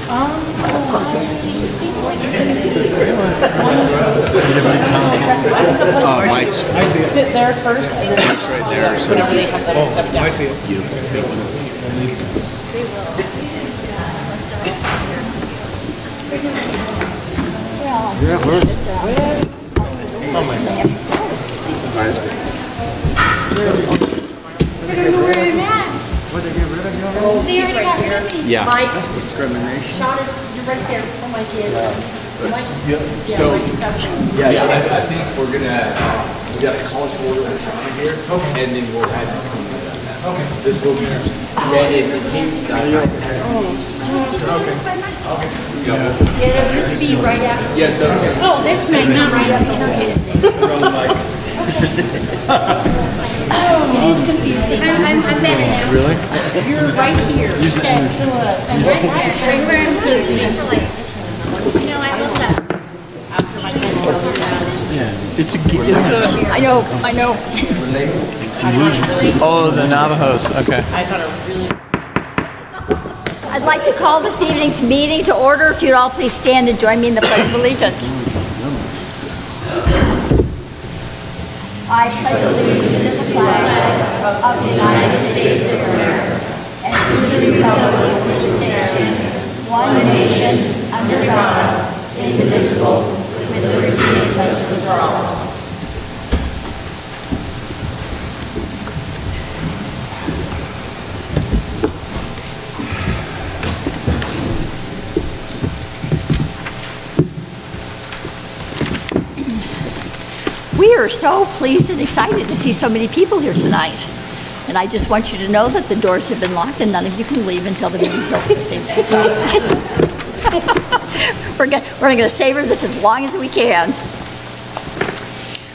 Oh, Mike. Sit there first and then right there, so whenever they have that step down. I see it. Yeah, it works. Oh my God. They already got rid of me. Yeah. Mike, That's discrimination. Sean is, you're right there. Oh my God. Mike, So, I think we're gonna, we got a college board on here, and then we'll have you come in on that. Okay. This will be, the team's got yeah, it'll just be right after. Yes, okay. Oh, that's my not right after. It is confusing. I'm better now. Really? You're right here. Okay, so, I'm right there. Right where I'm facing. You know, I love that. It's a. I know. Oh, the Navajos. Okay. I thought it really. I'd like to call this evening's meeting to order. If you'd all please stand and join me in the Pledge of Allegiance. I pledge allegiance to the flag of the United States of America and to the republic which stands one nation under God, indivisible, with liberty and justice for all. We are so pleased and excited to see so many people here tonight. And I just want you to know that the doors have been locked and none of you can leave until the meeting's over this evening. So we're going to savor this as long as we can.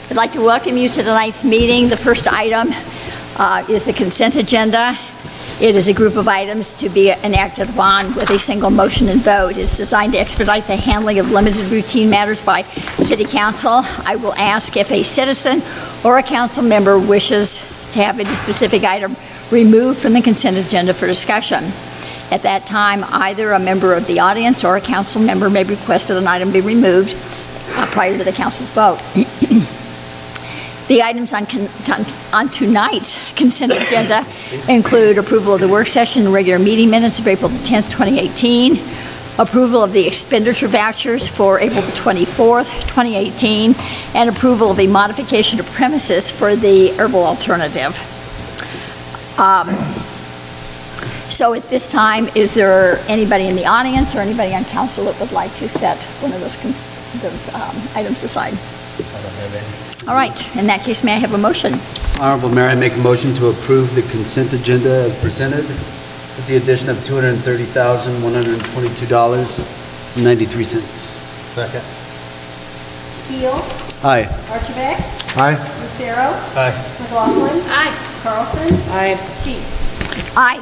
I'd like to welcome you to tonight's meeting. The first item is the consent agenda. It is a group of items to be enacted upon with a single motion and vote. It's designed to expedite the handling of limited routine matters by City Council. I will ask if a citizen or a council member wishes to have any specific item removed from the consent agenda for discussion. At that time, either a member of the audience or a council member may request that an item be removed prior to the council's vote. The items on tonight's consent agenda include approval of the work session and regular meeting minutes of April 10th, 2018, approval of the expenditure vouchers for April the 24th, 2018, and approval of a modification of premises for the herbal alternative. So at this time, is there anybody in the audience or anybody on council that would like to set one of those items aside? I don't have any. All right, in that case, may I have a motion? Honorable Mayor, I make a motion to approve the consent agenda as presented with the addition of $230,122.93. Second. Keel, Aye. Archibald, Aye. Lucero, Aye. McLaughlin. Aye. Carlson. Aye. Chief. Aye.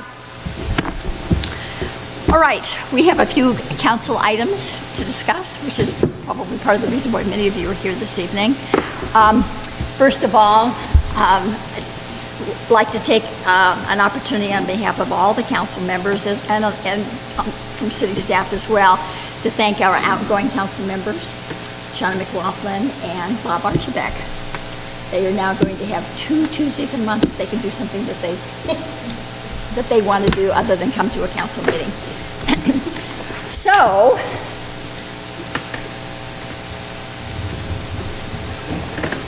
All right, we have a few council items to discuss, which is probably part of the reason why many of you are here this evening. First of all, I'd like to take an opportunity on behalf of all the council members and from city staff as well to thank our outgoing council members, Shauna McLaughlin and Bob Archibald. They are now going to have 2 Tuesdays a month that they can do something that they want to do other than come to a council meeting. So,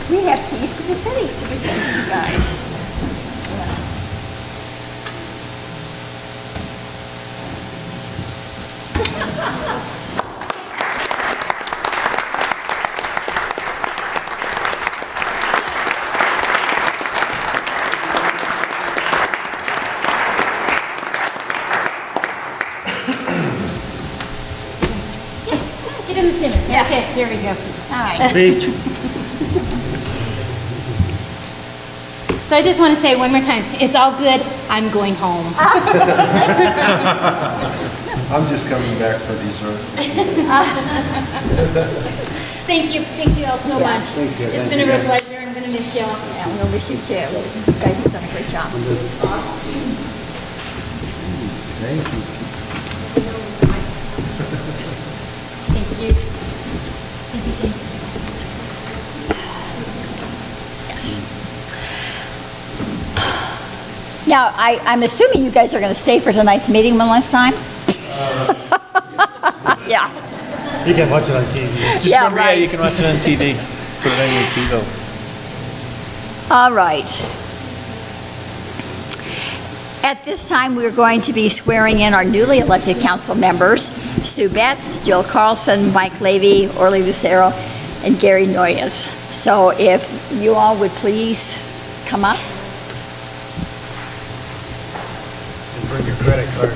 we have keys to the city to present to you guys. Get in the center. Yeah. Okay, there we go. All right. Speech. So I just want to say one more time, it's all good, I'm going home. I'm just coming back for dessert. Thank you all so much. Thanks, yeah, It's thank been you, a real guys. pleasure, I'm going to miss y'all. Yeah, we'll miss you too. You guys have done a great job. Thank you. Now, I'm assuming you guys are going to stay for tonight's meeting one last time? Yeah. You can watch it on TV. Just Yeah, remember, right. you can watch it on TV. Put it on your TiVo. All right. At this time, we're going to be swearing in our newly elected council members, Sue Betts, Jill Carlson, Mike Levy, Orly Lucero, and Gary Noyes. So if you all would please come up. And bring your credit card.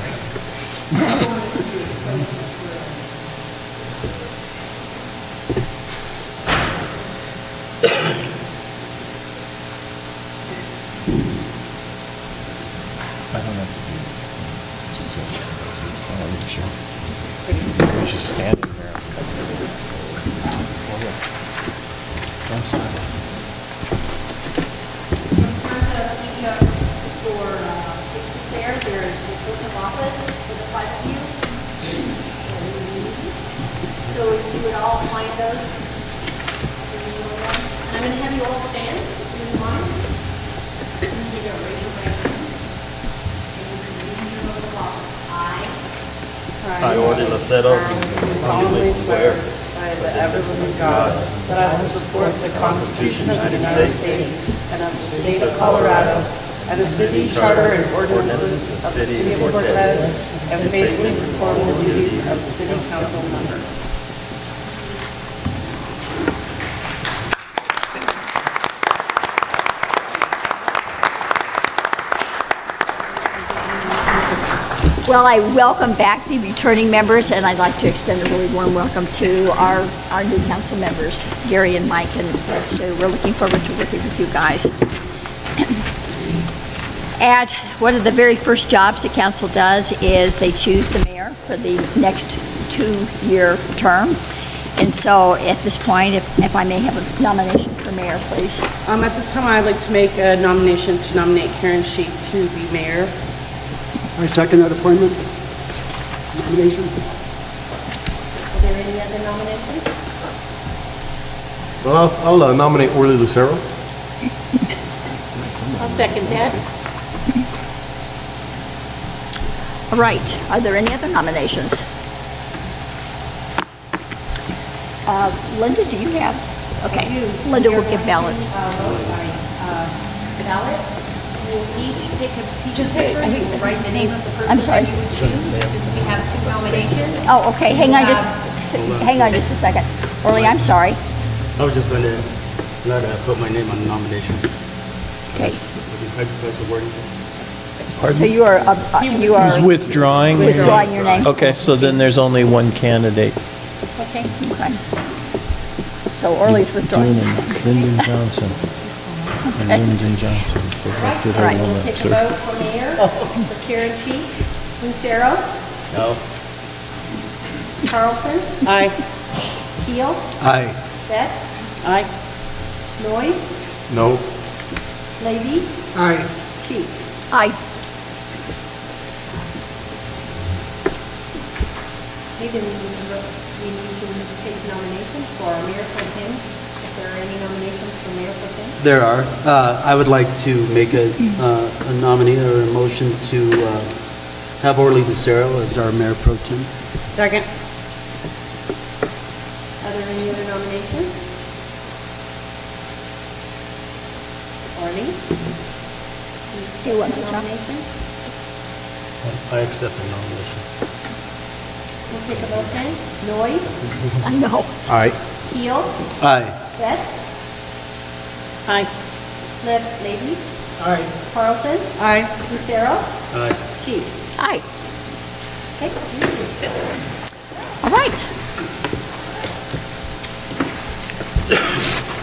I don't know. She's just standing there. Don't stop. So if you would all find those. And I'm going to have you all stand, if you don't mind. And you go raise your right hand. And you can read your oath of office. I, Orly Lucero, solemnly swear by the ever-living God that I will support the Constitution of the United States and of the State of Colorado and the city charter and ordinances of the City of Cortez, and faithfully perform the duties of city council member. Well, I welcome back the returning members, and I'd like to extend a really warm welcome to our new council members, Gary and Mike, and so we're looking forward to working with you guys. At one of the very first jobs the council does is they choose the mayor for the next 2-year term. And so at this point, if I may have a nomination for mayor, please. At this time, I'd like to make a nomination to nominate Karen Sheik to be mayor. I second that appointment. Nomination. Are there any other nominations? Well, I'll nominate Orly Lucero. I'll second that. All right, are there any other nominations? Linda, do you have? Okay, Linda will give ballots. Ballot. We'll each pick a piece of paper. You will write the name of the I'm person sorry. that you would choose, since we have 2 nominations. Oh, okay, hang on just a second. Orly, I'm sorry. I was just going to not put my name on the nomination. Okay, That's the wording. so you are Who's withdrawing? withdrawing your name? Okay, so then there's only one candidate. Okay. So Orly's withdrawing. Lyndon Johnson. And Lyndon Johnson. Elected her All right. woman, We'll take a sir. vote for mayor, for Karen Sheik, Lucero, No. Carlson, Aye. Keel, Aye. Betts, Aye. Noyes, No. Levy, Aye. Sheik. Aye. Maybe we need to take nominations for our mayor pro tem. If there are any nominations for mayor pro tem. There are. I would like to make a nominee or a motion to have Orly Lucero as our mayor pro tem. Second. Are there any other nominations? Orly? Do you want to talk? Nomination? I accept the nomination. We'll take a vote then. Noyes, I know. Aye. Keel, Aye. Betts, Aye. Levy, Aye. Carlson, Aye. Lucero, Aye. Sheik. Aye. Okay. All right.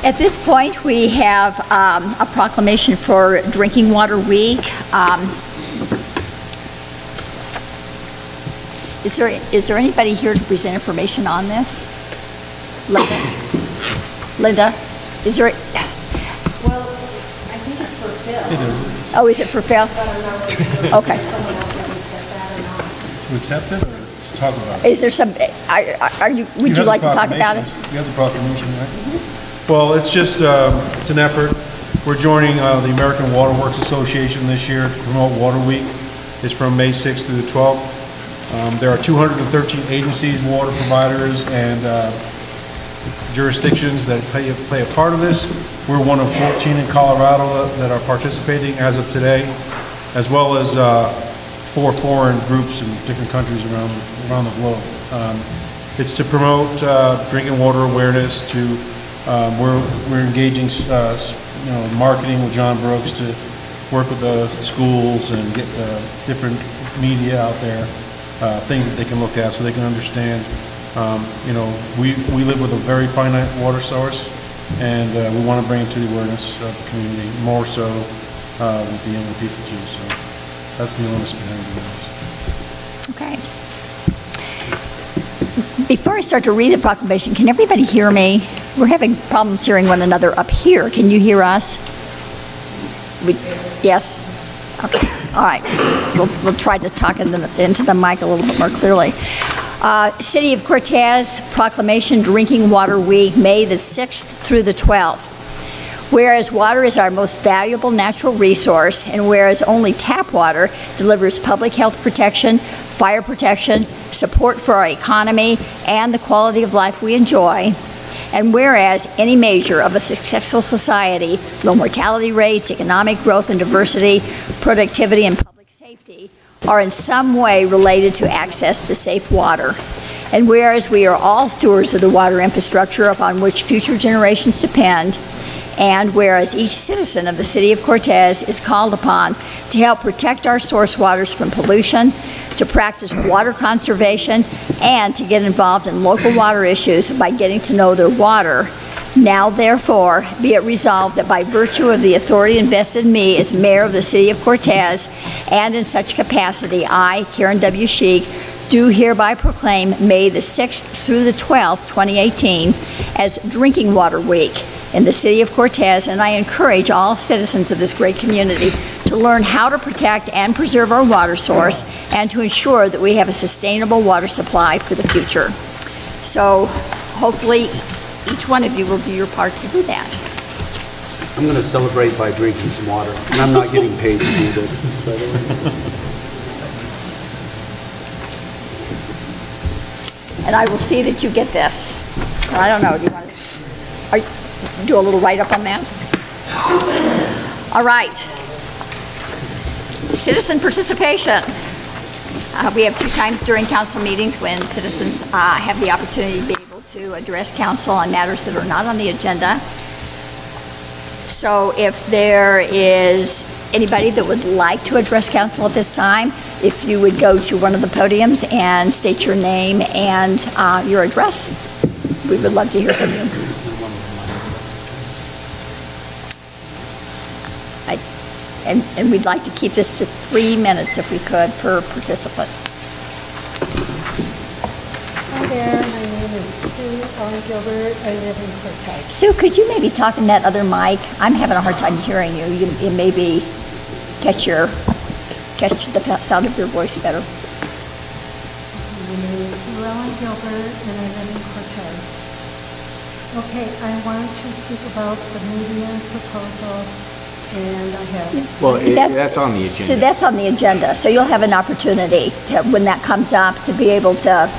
At this point, we have a proclamation for Drinking Water Week. Is there anybody here to present information on this? Linda, is there? Well, I think it's for Phil. Oh, is it for Phil? But I'm not really sure. Okay. If someone else would accept that or not. To accept it or to talk about it? Is there some? Would you like to talk about it? You have the proclamation, right? Well, it's just, it's an effort We're joining the American Water Works Association this year to promote Water Week. It's from May 6th through the 12th. There are 213 agencies, water providers, and jurisdictions that play a part of this. We're one of 14 in Colorado that are participating as of today, as well as 4 foreign groups in different countries around the globe. It's to promote drinking water awareness. We're engaging marketing with John Brooks to work with the schools and get different media out there, things that they can look at so they can understand. We live with a very finite water source, and we want to bring it to the awareness of the community, more so with the younger people too. So that's the onus behind it. Okay. Before I start to read the proclamation, can everybody hear me? We're having problems hearing one another up here. Can you hear us? Yes? Okay. All right. We'll try to talk into the mic a little bit more clearly. City of Cortez Proclamation Drinking Water Week, May the 6th through the 12th. Whereas water is our most valuable natural resource, and whereas only tap water delivers public health protection, fire protection, support for our economy, and the quality of life we enjoy, and whereas any measure of a successful society, low mortality rates, economic growth and diversity, productivity, and public safety are in some way related to access to safe water. And whereas we are all stewards of the water infrastructure upon which future generations depend, and whereas each citizen of the City of Cortez is called upon to help protect our source waters from pollution, to practice water conservation, and to get involved in local water issues by getting to know their water, now therefore be it resolved that by virtue of the authority invested in me as mayor of the City of Cortez, and in such capacity, I, Karen W. Sheik, do hereby proclaim May the 6th through the 12th, 2018, as Drinking Water Week in the City of Cortez, and I encourage all citizens of this great community to learn how to protect and preserve our water source and to ensure that we have a sustainable water supply for the future. So hopefully each one of you will do your part to do that. I'm going to celebrate by drinking some water, and I'm not getting paid to do this, by the way. And I will see that you get this. I don't know, do you want to do a little write-up on that? All right. Citizen participation. We have 2 times during council meetings when citizens have the opportunity to be able to address council on matters that are not on the agenda. So if there is anybody that would like to address council at this time, if you would go to one of the podiums and state your name and your address, we would love to hear from you. And we'd like to keep this to 3 minutes if we could per participant. Hi there, my name is Sue Ellen Gilbert. I live in Cortez. Sue, could you maybe talk in that other mic? I'm having a hard time hearing you. You maybe catch the sound of your voice better. My name is Sue Ellen Gilbert, and I live in Cortez. Okay, I want to speak about the median proposal. And I have. Well, that's on the agenda. So that's on the agenda. So you'll have an opportunity to, when that comes up, to be able to.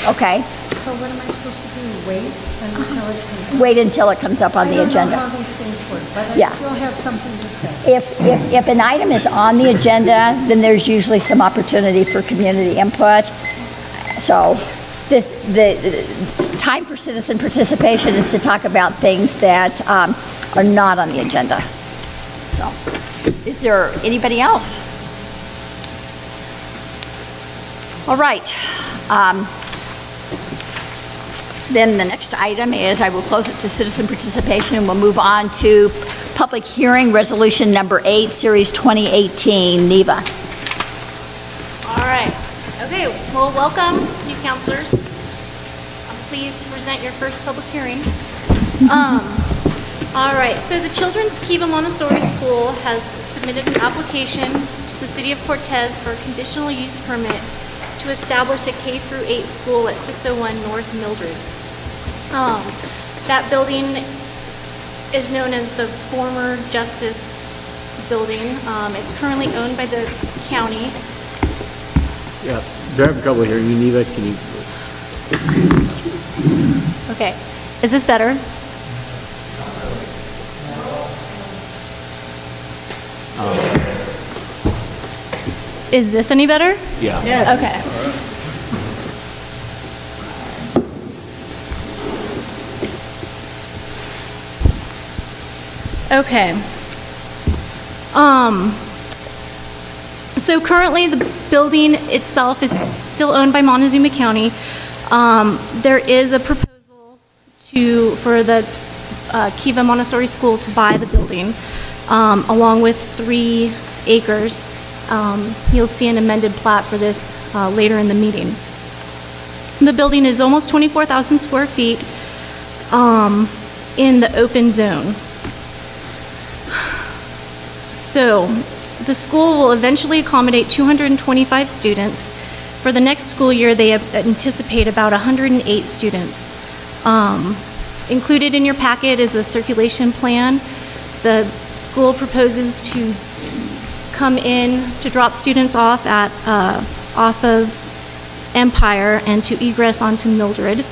Okay. So what am I supposed to do? Wait until it comes up? Wait until it comes up on the agenda. I don't know how these things work, but I Yeah. still have something to say. If an item is on the agenda, then there's usually some opportunity for community input. So the time for citizen participation is to talk about things that are not on the agenda. So, is there anybody else? All right. Then the next item is I will close it to citizen participation, and we'll move on to public hearing resolution number 8, series 2018. Neva. All right. Okay, well, welcome, new counselors. I'm pleased to present your first public hearing. All right, so the Children's Kiva Montessori School has submitted an application to the City of Cortez for a conditional use permit to establish a K-8 school at 601 North Mildred. That building is known as the former Justice Building. It's currently owned by the county. Yeah, they're having trouble here. Geneva, can you? Okay, is this better? Is this any better? Yeah. Okay. Okay. So currently the building itself is still owned by Montezuma County. There is a proposal for the Kiva Montessori School to buy the building along with 3 acres. You'll see an amended plat for this later in the meeting. The building is almost 24,000 square feet in the open zone. So the school will eventually accommodate 225 students. For the next school year, they anticipate about 108 students. Included in your packet is a circulation plan. The school proposes to come in to drop students off at off of Empire and to egress onto Mildred.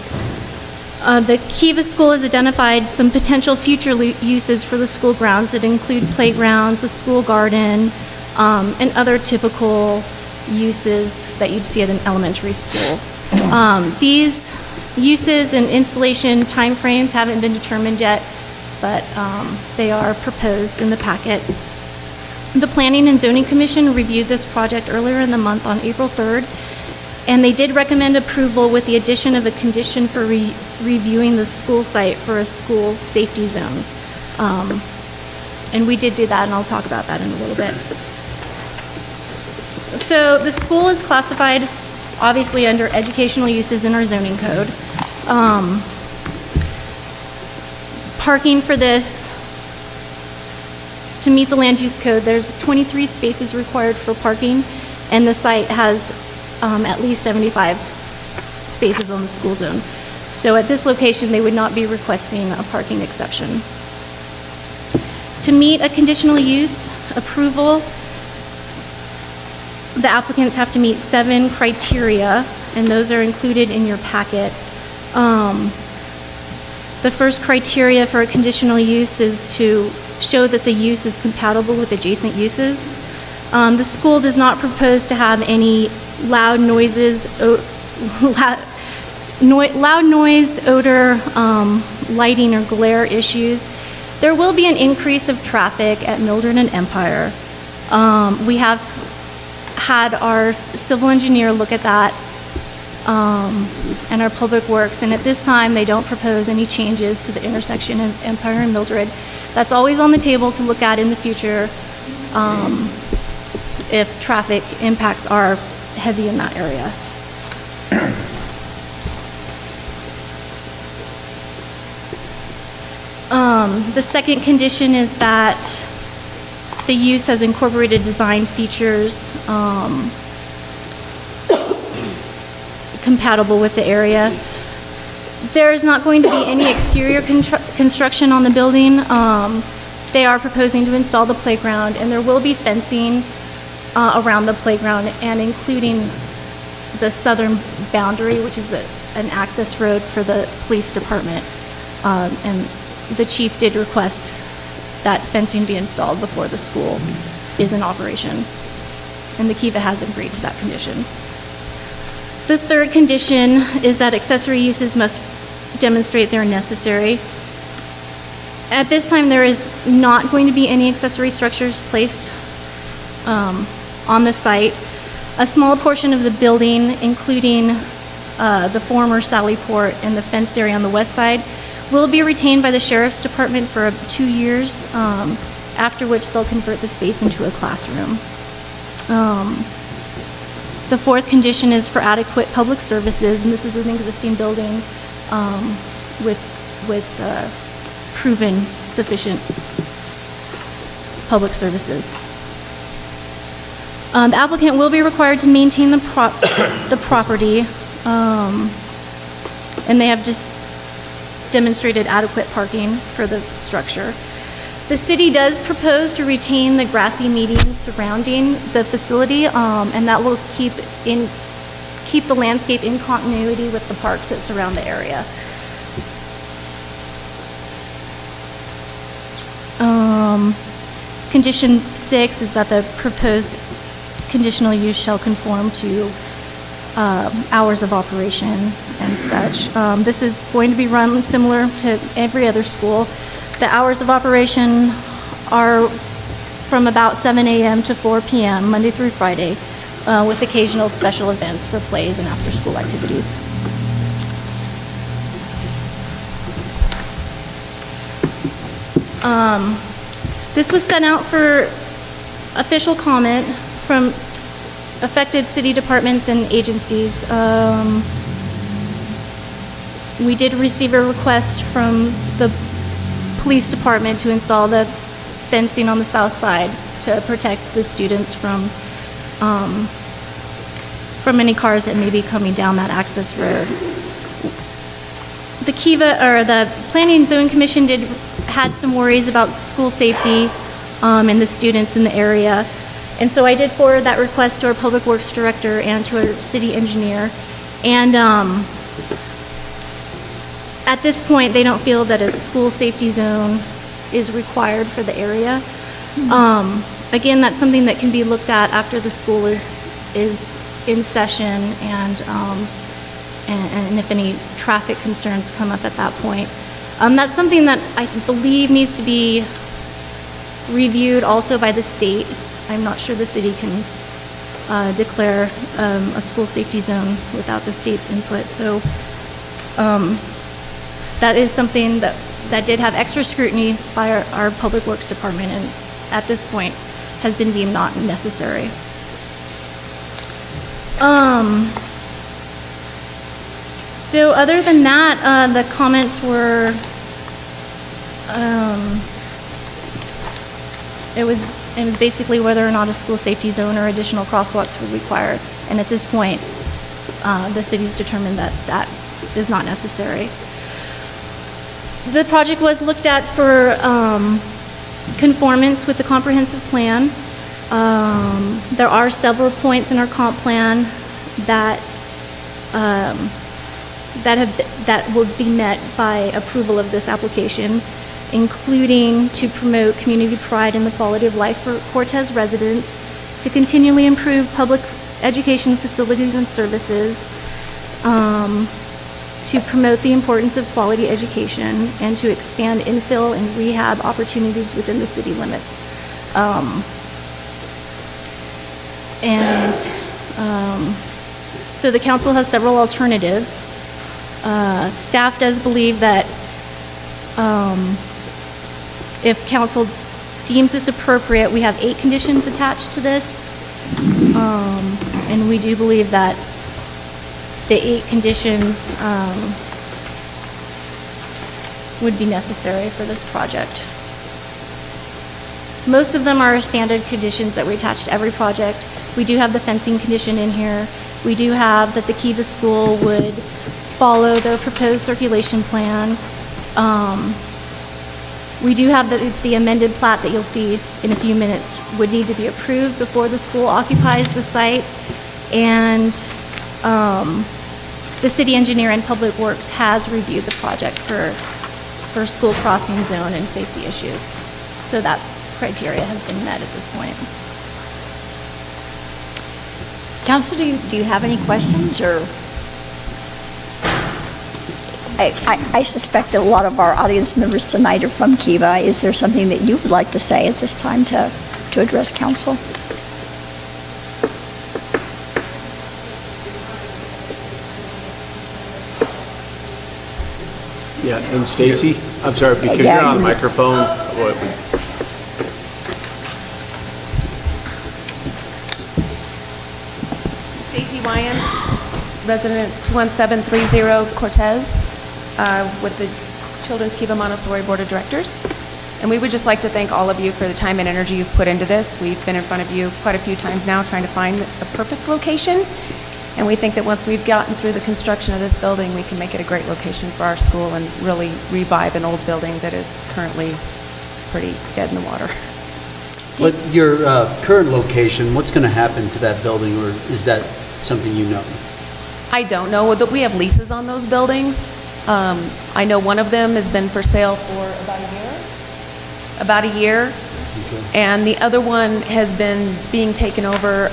The Kiva School has identified some potential future uses for the school grounds that include playgrounds, a school garden, and other typical uses that you'd see at an elementary school. These uses and installation timeframes haven't been determined yet, but they are proposed in the packet. The Planning and Zoning Commission reviewed this project earlier in the month on April 3rd, and they did recommend approval with the addition of a condition for reviewing the school site for a school safety zone. And we did do that, and I'll talk about that in a little bit. So the school is classified, obviously, under educational uses in our zoning code. Parking for this, to meet the land use code, there's 23 spaces required for parking, and the site has at least 75 spaces on the school zone. So at this location, they would not be requesting a parking exception. To meet a conditional use approval, the applicants have to meet 7 criteria, and those are included in your packet. The first criteria for a conditional use is to show that the use is compatible with adjacent uses. The school does not propose to have any loud noises, loud noise, odor, lighting, or glare issues. There will be an increase of traffic at Mildred and Empire. We have had our civil engineer look at that and our public works, and at this time they don't propose any changes to the intersection of Empire and Mildred. That's always on the table to look at in the future if traffic impacts are heavy in that area. The second condition is that the use has incorporated design features compatible with the area. There is not going to be any exterior construction on the building. They are proposing to install the playground, and there will be fencing around the playground, and including the southern boundary, which is an access road for the police department. And the chief did request that fencing be installed before the school is in operation, and the Kiva has agreed to that condition. The third condition is that accessory uses must demonstrate they're necessary. At this time, there is not going to be any accessory structures placed on the site. A small portion of the building, including the former Sally Port and the fenced area on the west side, will be retained by the Sheriff's Department for 2 years, after which they'll convert the space into a classroom. The fourth condition is for adequate public services, and this is an existing building with proven sufficient public services. The applicant will be required to maintain the property, and they have just demonstrated adequate parking for the structure. The city does propose to retain the grassy median surrounding the facility, and that will keep the landscape in continuity with the parks that surround the area. Condition 6 is that the proposed conditional use shall conform to hours of operation and such. This is going to be run similar to every other school. The hours of operation are from about 7 a.m. to 4 p.m., Monday through Friday, with occasional special events for plays and after-school activities. This was sent out for official comment from affected city departments and agencies. We did receive a request from the police department to install the fencing on the south side to protect the students from any cars that may be coming down that access road. The Kiva, or the Planning Zone Commission, had some worries about school safety and the students in the area. And so I did forward that request to our Public Works Director and to our city engineer. And at this point, they don't feel that a school safety zone is required for the area. Again, that's something that can be looked at after the school is in session, and if any traffic concerns come up at that point. That's something that I believe needs to be reviewed also by the state. I'm not sure the city can declare a school safety zone without the state's input. So that is something that did have extra scrutiny by our Public Works Department, and at this point has been deemed not necessary. So other than that, the comments were, it was basically whether or not a school safety zone or additional crosswalks were required. And at this point, the city's determined that that is not necessary. The project was looked at for conformance with the comprehensive plan. There are several points in our comp plan that that would be met by approval of this application, including to promote community pride and the quality of life for Cortez residents, to continually improve public education facilities and services, to promote the importance of quality education, and to expand infill and rehab opportunities within the city limits. So the council has several alternatives. Staff does believe that if council deems this appropriate, we have 8 conditions attached to this, and we do believe that the 8 conditions would be necessary for this project. Most of them are standard conditions that we attach to every project. We do have the fencing condition in here. We do have that the Kiva School would follow their proposed circulation plan. We do have the amended plat that you'll see in a few minutes would need to be approved before the school occupies the site. And the city engineer and Public Works has reviewed the project for school crossing zone and safety issues. So that criteria has been met at this point. Council, do you have any questions, or? I suspect that a lot of our audience members tonight are from Kiva. Is there something that you would like to say at this time to address council? Yeah, and Stacy, I'm sorry, because Yeah, you're on you- microphone. Stacy Wyan, resident 21730 Cortez, with the Children's Kiva Montessori Board of Directors. And we would just like to thank all of you for the time and energy you've put into this. We've been in front of you quite a few times now trying to find the perfect location. And we think that once we've gotten through the construction of this building, we can make it a great location for our school and really revive an old building that is currently pretty dead in the water. But your current location, what's going to happen to that building, or is that something you know? I don't know. We have leases on those buildings. I know one of them has been for sale for about a year. Okay. And the other one has been being taken over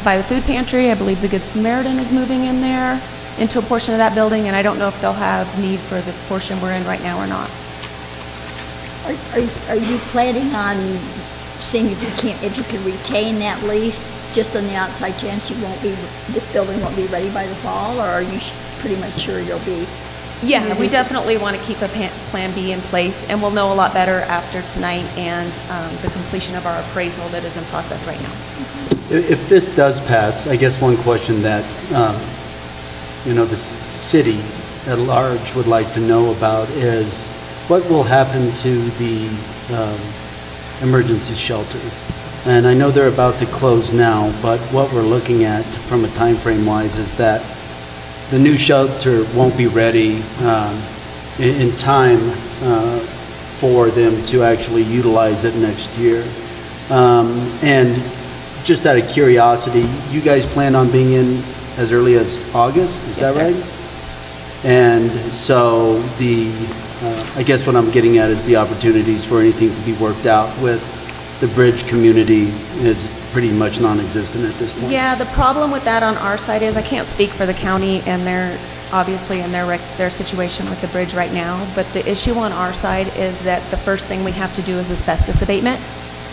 by the food pantry. I believe the Good Samaritan is moving in there into a portion of that building, and I don't know if they'll have need for the portion we're in right now or not. Are you planning on seeing if you can retain that lease, just on the outside chance this building won't be ready by the fall, or are you pretty much sure you'll be? Yeah, we definitely want to keep a Plan B in place, and we'll know a lot better after tonight and the completion of our appraisal that is in process right now. If this does pass, I guess one question that, the city at large would like to know about is what will happen to the emergency shelter? And I know they're about to close now, but what we're looking at from a time frame wise is that the new shelter won't be ready in time for them to actually utilize it next year. And just out of curiosity, you guys plan on being in as early as August, is that right? And so I guess what I'm getting at is the opportunities for anything to be worked out with the bridge community is pretty much non-existent at this point. Yeah, the problem with that on our side is I can't speak for the county and their situation with the bridge right now, but the issue on our side is that the first thing we have to do is asbestos abatement,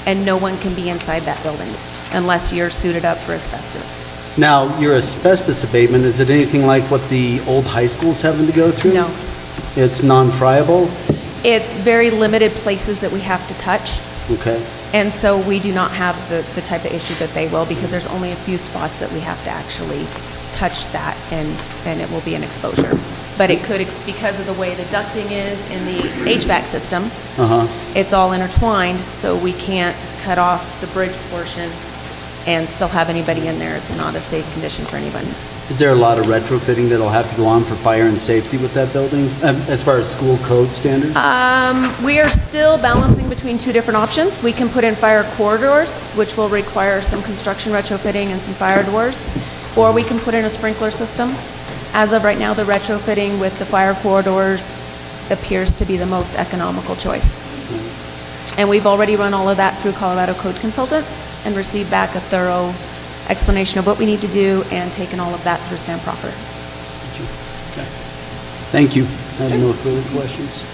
and no one can be inside that building unless you're suited up for asbestos. Now, your asbestos abatement, is it anything like what the old high school's having to go through? No. It's non-friable? It's very limited places that we have to touch. Okay. And so we do not have the type of issue that they will, because there's only a few spots that we have to actually touch that, and it will be an exposure. But it could, because of the way the ducting is in the HVAC system, it's all intertwined, so we can't cut off the bridge portion and still have anybody in there. It's not a safe condition for anybody. Is there a lot of retrofitting that'll have to go on for fire and safety with that building, as far as school code standards? We are still balancing between two different options. We can put in fire corridors, which will require some construction retrofitting and some fire doors, or we can put in a sprinkler system. As of right now, the retrofitting with the fire corridors appears to be the most economical choice. And we've already run all of that through Colorado Code Consultants and received back a thorough explanation of what we need to do, and taken all of that through Sam Crawford. Thank you. I have no further questions.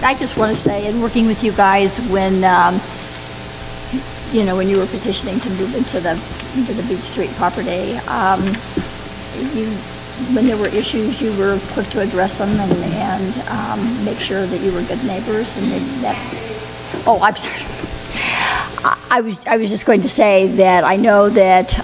I just want to say, in working with you guys, when when you were petitioning to move into the Beach Street property, when there were issues, you were quick to address them and make sure that you were good neighbors, and oh, I'm sorry. I was just going to say that I know that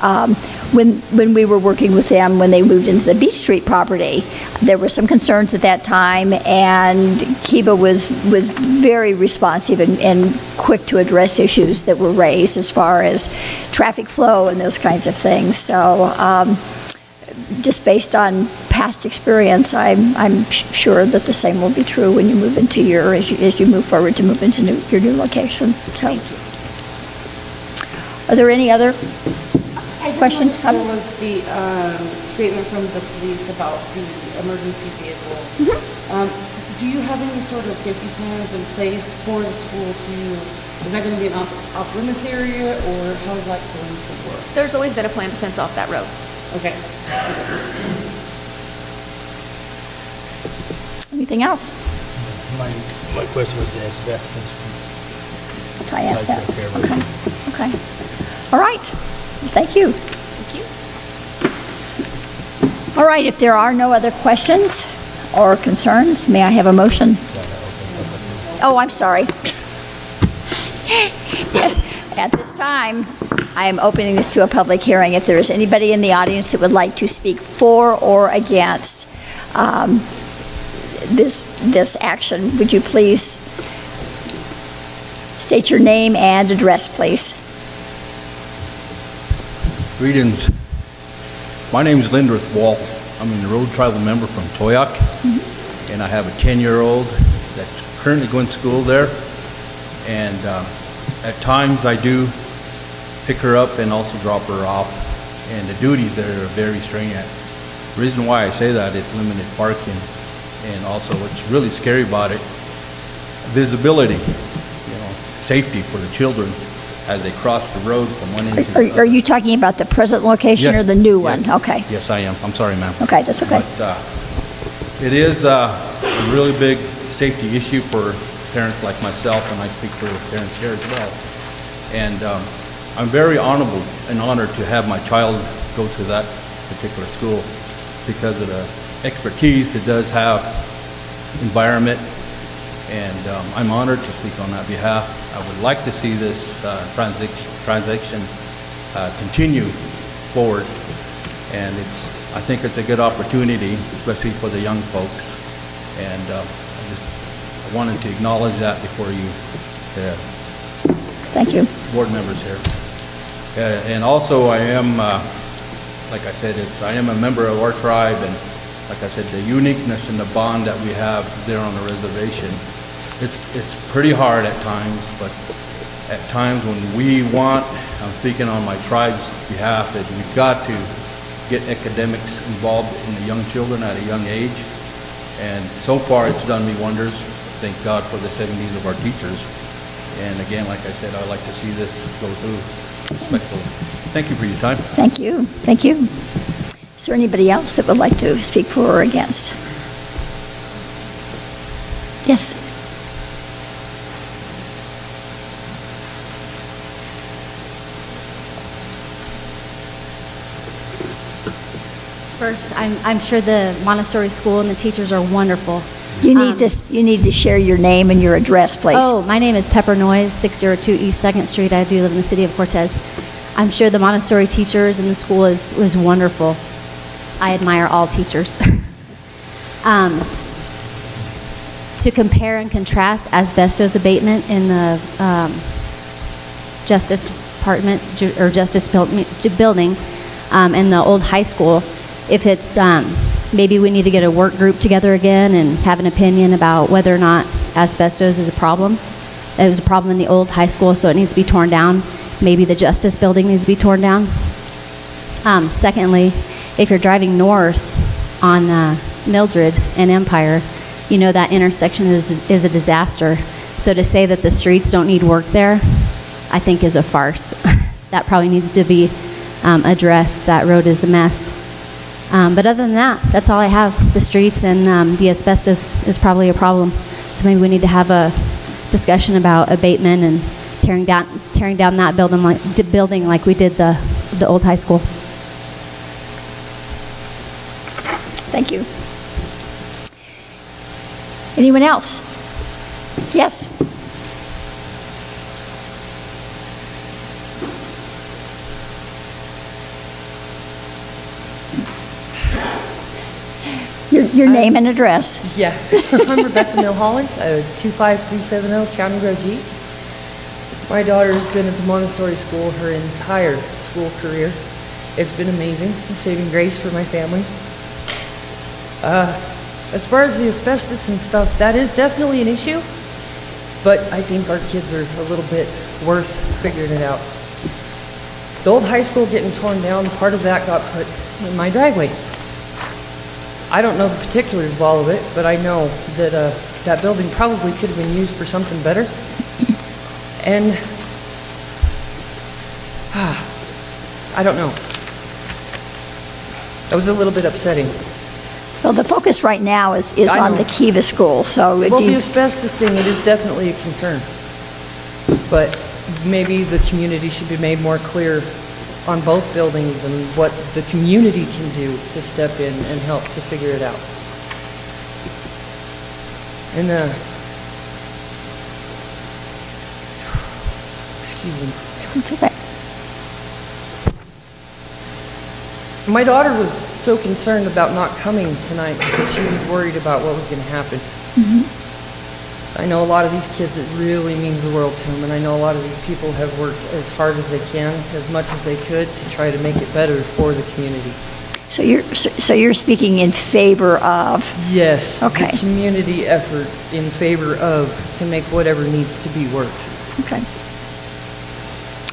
when we were working with them, when they moved into the Beach Street property, there were some concerns at that time, and Kiva was very responsive and quick to address issues that were raised as far as traffic flow and those kinds of things. So just based on past experience, I'm sure that the same will be true when you move into as you move forward to move into your new location. So. Thank you. Are there any other questions? What was the statement from the police about the emergency vehicles? Do you have any sort of safety plans in place for the school is that going to be an off-limits area, or how is that going to work? There's always been a plan to fence off that road. Okay. Anything else? My question was the asbestos. I asked that. Okay. All right. Thank you. Thank you. All right. If there are no other questions or concerns, may I have a motion? Oh, I'm sorry. At this time, I am opening this to a public hearing. If there is anybody in the audience that would like to speak for or against this action, would you please state your name and address, please? Greetings. My name is Lindrith Wall. I'm a road tribal member from Toyac, and I have a 10-year-old that's currently going to school there. And at times I do pick her up and also drop her off, and the duties there are very stringent. The reason why I say that, it's limited parking, and also what's really scary about it, visibility, safety for the children as they cross the road from one end to the other. Are you talking about the present location or the new one? Okay. Yes, I am. I'm sorry, ma'am. Okay, that's okay. But it is a really big safety issue for parents like myself, and I speak for parents here as well. And I'm very honorable and honored to have my child go to that particular school because of the expertise it does have, environment, and I'm honored to speak on that behalf. I would like to see this transaction continue forward, and I think it's a good opportunity, especially for the young folks. And I wanted to acknowledge that before you, thank you, board members here. And also, I am, like I said, I am a member of our tribe, and like I said, the uniqueness and the bond that we have there on the reservation. It's pretty hard at times, but at times when we want, I'm speaking on my tribe's behalf, that we've got to get academics involved in the young children at a young age. And so far it's done me wonders. Thank God for the 70s of our teachers. And again, like I said, I'd like to see this go through respectfully. Thank you for your time. Thank you. Thank you. Is there anybody else that would like to speak for or against? Yes. First, I'm sure the Montessori school and the teachers are wonderful. You need to share your name and your address, please. Oh, my name is Pepper Noyes, 602 East 2nd Street. I do live in the city of Cortez. I'm sure the Montessori teachers and the school is wonderful. I admire all teachers. To compare and contrast asbestos abatement in the Justice Department or Justice building in the old high school, if it's maybe we need to get a work group together again and have an opinion about whether or not asbestos is a problem. It was a problem in the old high school, so it needs to be torn down. Maybe the Justice building needs to be torn down. Secondly, if you're driving north on Mildred and Empire, you know that intersection is a disaster. So to say that the streets don't need work there, I think is a farce. That probably needs to be addressed. That road is a mess. But other than that, that's all I have. The streets and the asbestos is probably a problem. So maybe we need to have a discussion about abatement and tearing down that building like we did the old high school. Thank you. Anyone else? Yes. Your name and address. Yeah, I'm Rebecca Milholland, 25370 County Road G. My daughter has been at the Montessori school her entire school career. It's been amazing, a saving grace for my family. As far as the asbestos and stuff, that is definitely an issue, but I think our kids are a little bit worth figuring it out. The old high school getting torn down, part of that got put in my driveway. I don't know the particulars of all of it, but I know that that building probably could have been used for something better. And I don't know. That was a little bit upsetting. Well, the focus right now is on the Kiva school, so... Well, the asbestos thing, it is definitely a concern. But maybe the community should be made more clear on both buildings and what the community can do to step in and help to figure it out. And excuse me. It's okay. My daughter was so concerned about not coming tonight because she was worried about what was going to happen. I know a lot of these kids, it really means the world to them, and I know a lot of these people have worked as hard as they can, as much as they could, to try to make it better for the community. So you're speaking in favor of? Yes. Okay. The community effort in favor of, to make whatever needs to be worked. Okay.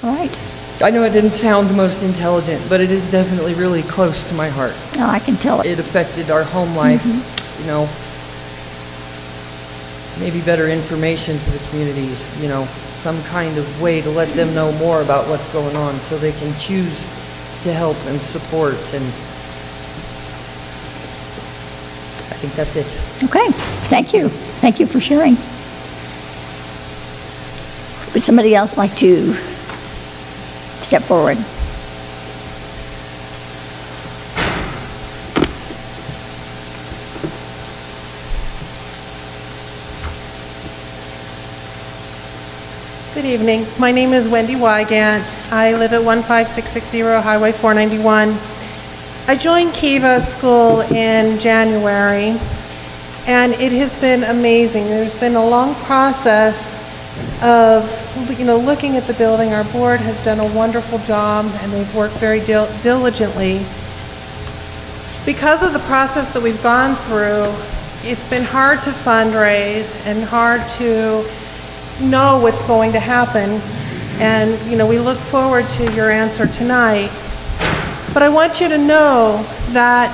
All right. I know it didn't sound the most intelligent, but it is definitely really close to my heart. No, I can tell it. It affected our home life, you know. Maybe better information to the communities, you know, some kind of way to let them know more about what's going on so they can choose to help and support, and I think that's it. Okay, thank you. Thank you for sharing. Would somebody else like to step forward? Good evening. My name is Wendy Wygant. I live at 15660 Highway 491. I joined Kiva School in January, and it has been amazing. There's been a long process of, looking at the building. Our board has done a wonderful job, and they've worked very diligently. Because of the process that we've gone through, it's been hard to fundraise and hard to know what's going to happen, and we look forward to your answer tonight. But I want you to know that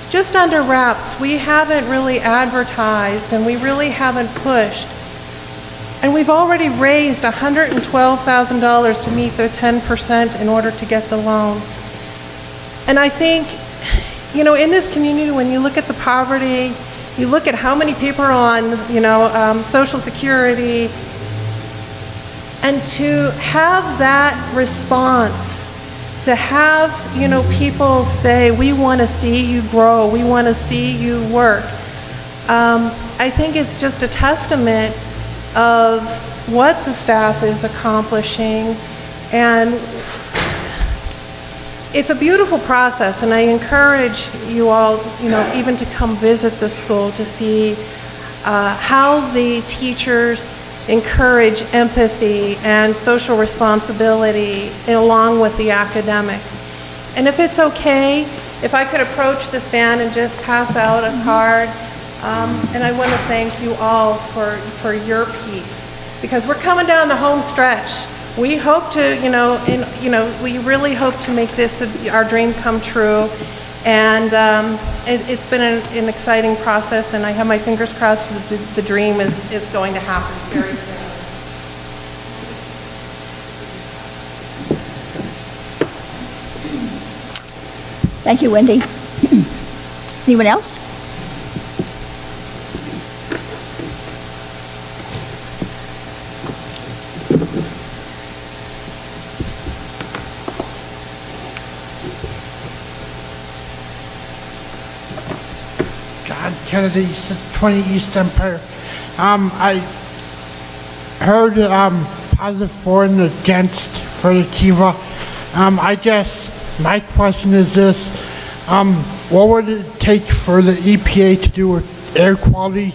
just under wraps, we haven't really advertised and we really haven't pushed, and we've already raised $112,000 to meet the 10% in order to get the loan. And I think, in this community, when you look at the poverty, you look at how many people are on, Social Security, and to have that response, to have, people say, we want to see you grow, we want to see you work, I think it's just a testament of what the staff is accomplishing, and it's a beautiful process, and I encourage you all, even to come visit the school to see how the teachers encourage empathy and social responsibility along with the academics. And if it's okay, if I could approach the stand and just pass out a card, and I want to thank you all for your piece, because we're coming down the home stretch. We hope to, we really hope to make this our dream come true. And it's been an exciting process, and I have my fingers crossed that the dream is going to happen very soon. Thank you, Wendy. Anyone else? Kennedy, 620 East Empire. I heard positive for and against for the Kiva. I guess my question is this: what would it take for the EPA to do an air quality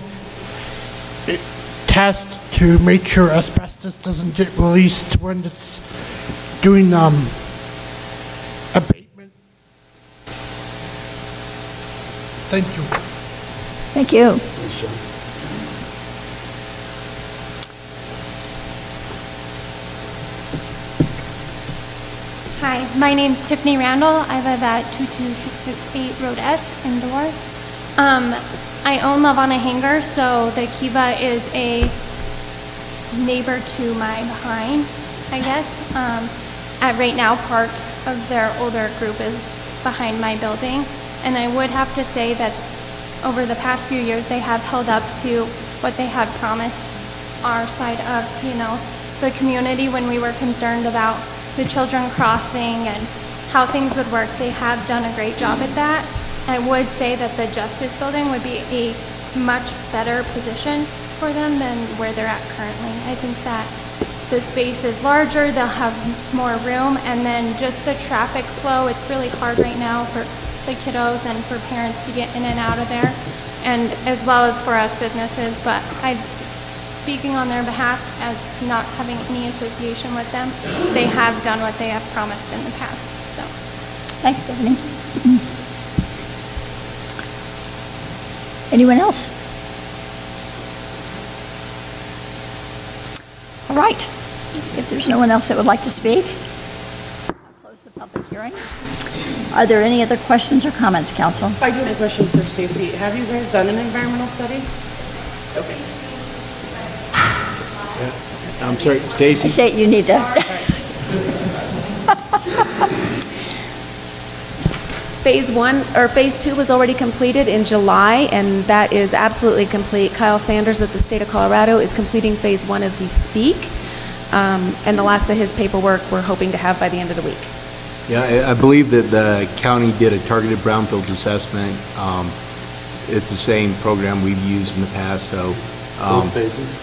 test to make sure asbestos doesn't get released when it's doing abatement? Thank you. Thank you. Hi, my name's Tiffany Randall. I live at 22668 Road S in Dolores. I own Love on a Hanger, so the Kiva is a neighbor to my behind, I guess. At right now, part of their older group is behind my building, and I would have to say that over the past few years, they have held up to what they had promised our side of, the community when we were concerned about the children crossing and how things would work. They have done a great job at that. I would say that the Justice Building would be a much better position for them than where they're at currently. I think that the space is larger, they'll have more room, and then just the traffic flow, it's really hard right now for the kiddos and for parents to get in and out of there, and as well as for us businesses. But I'm speaking on their behalf as not having any association with them. They have done what they have promised in the past. So, thanks, Stephanie. Anyone else? All right. If there's no one else that would like to speak, I'll close the public hearing. Are there any other questions or comments, council? I do have a question for Stacy. Have you guys done an environmental study? Okay. I'm sorry, Stacy? I say you need to. Phase 1, or Phase 2 was already completed in July, and that is absolutely complete. Kyle Sanders at the state of Colorado is completing Phase 1 as we speak, and the last of his paperwork we're hoping to have by the end of the week. Yeah, I believe that the county did a targeted brownfields assessment. It's the same program we've used in the past, so. Both phases?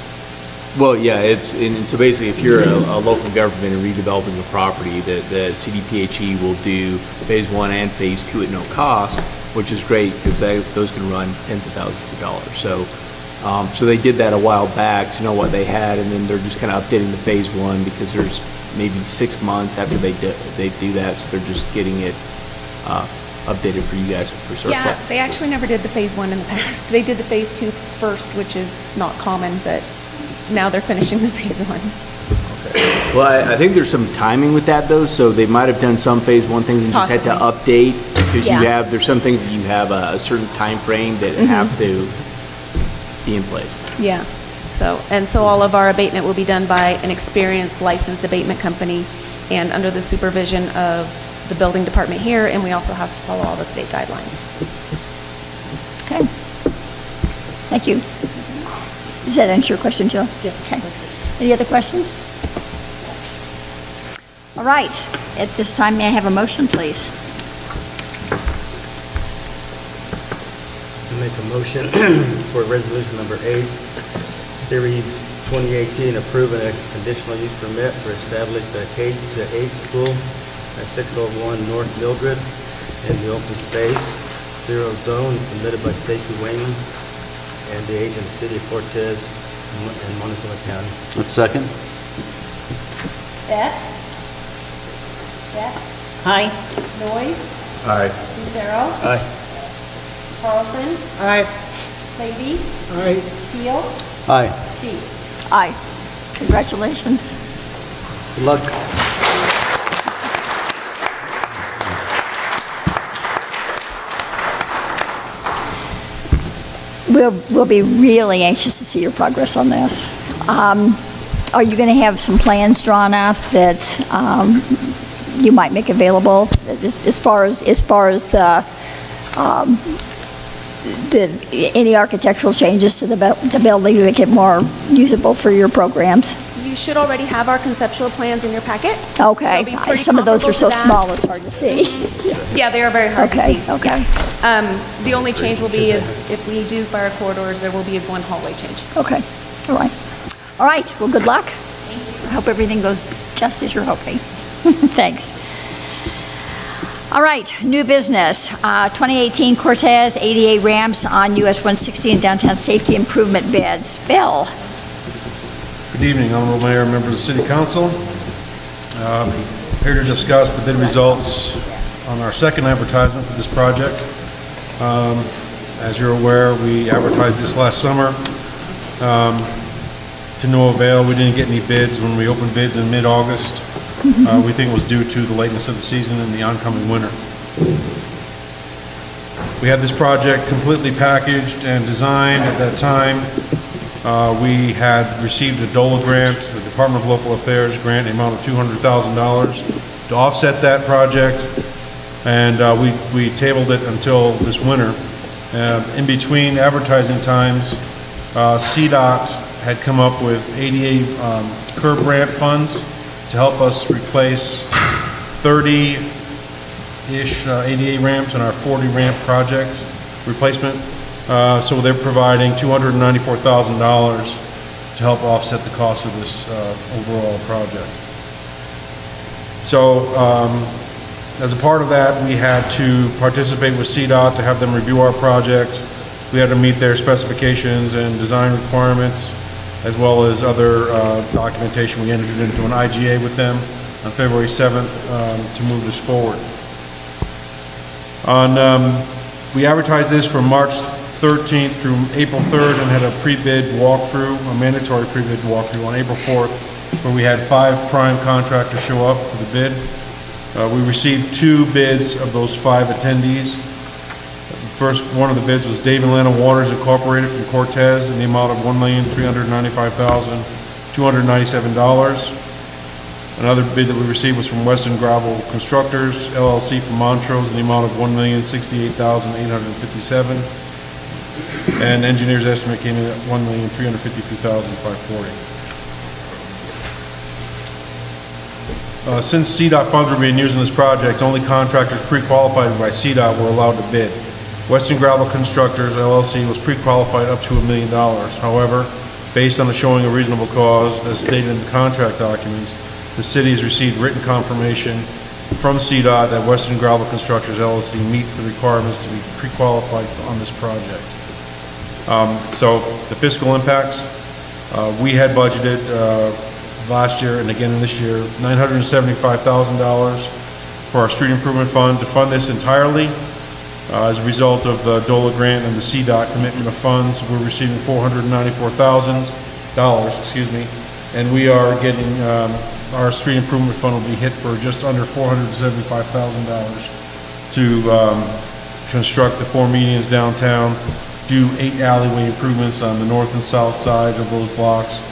Well, yeah, so basically if you're a local government and redeveloping a property, the CDPHE will do Phase 1 and Phase 2 at no cost, which is great because those can run tens of thousands of dollars. So they did that a while back to know what they had, and then they're just kind of updating the Phase 1 because there's maybe 6 months after they do that, so they're just getting it updated for you guys for surplus. Yeah, they actually never did the Phase 1 in the past. They did the Phase 2 first, which is not common, but now they're finishing the Phase 1. Okay. Well, I think there's some timing with that though, so they might have done some Phase 1 things and just had to update because there's some things that you have a certain time frame that have to be in place. Yeah. So all of our abatement will be done by an experienced licensed abatement company and under the supervision of the building department here, and we also have to follow all the state guidelines. Okay. Thank you. Does that answer your question, Jill? Yes. Okay. Any other questions? All right. At this time, may I have a motion, please? I make a motion for resolution number 8, series 2018, approving a conditional use permit for established a K-8 school at 601 North Mildred in the open space, 0 zone, submitted by Stacy Wayman and the agent, City of Cortez and Montezuma County. A second. Betts? Aye. Noyes? Aye. Lucero? Aye. Carlson? Aye. Levy? Aye. Teal? Aye. Sheets? Aye. Congratulations. Good luck. We'll be really anxious to see your progress on this. Are you going to have some plans drawn up that you might make available as far as any architectural changes to the building to make it more usable for your programs? You should already have our conceptual plans in your packet. Okay. Some of those are so small it's hard to see. Yeah, they are very hard to see. Okay. The only change will be is if we do fire corridors, there will be a 1 hallway change. Okay. All right. All right. Well, good luck. I hope everything goes just as you're hoping. Thanks. All right. New business. 2018 Cortez ADA ramps on US 160 and downtown safety improvement bids. Bill. Good evening, Honorable Mayor, members of the City Council. Here to discuss the bid results on our second advertisement for this project. As you're aware, we advertised this last summer. To no avail, we didn't get any bids when we opened bids in mid-August. We think it was due to the lateness of the season and the oncoming winter. We had this project completely packaged and designed at that time. We had received a DOLA grant, the Department of Local Affairs grant, in the amount of $200,000 to offset that project, and we tabled it until this winter. In between advertising times, CDOT had come up with ADA curb ramp funds to help us replace 30-ish ADA ramps in our 40 ramp project replacement. So they're providing $294,000 to help offset the cost of this overall project. So as a part of that, we had to participate with CDOT to have them review our project. We had to meet their specifications and design requirements, as well as other documentation. We entered into an IGA with them on February 7th to move this forward. We advertised this for March 13th through April 3rd and had a pre-bid walkthrough, a mandatory pre-bid walkthrough on April 4th, where we had 5 prime contractors show up for the bid. We received 2 bids of those 5 attendees. First one of the bids was Dave and Lana Waters Incorporated from Cortez in the amount of $1,395,297. Another bid that we received was from Western Gravel Constructors, LLC from Montrose in the amount of $1,068,857. And engineer's estimate came in at $1,352,540. Since CDOT funds were being used in this project, only contractors pre-qualified by CDOT were allowed to bid. Western Gravel Constructors, LLC was pre-qualified up to $1 million. However, based on the showing of reasonable cause, as stated in the contract documents, the city has received written confirmation from CDOT that Western Gravel Constructors, LLC meets the requirements to be pre-qualified on this project. So the fiscal impacts, we had budgeted last year and again this year, $975,000 for our street improvement fund to fund this entirely. As a result of the DOLA grant and the CDOT commitment of funds, we're receiving $494,000, excuse me, and we are getting, our street improvement fund will be hit for just under $475,000 to construct the 4 medians downtown, do 8 alleyway improvements on the north and south sides of those blocks,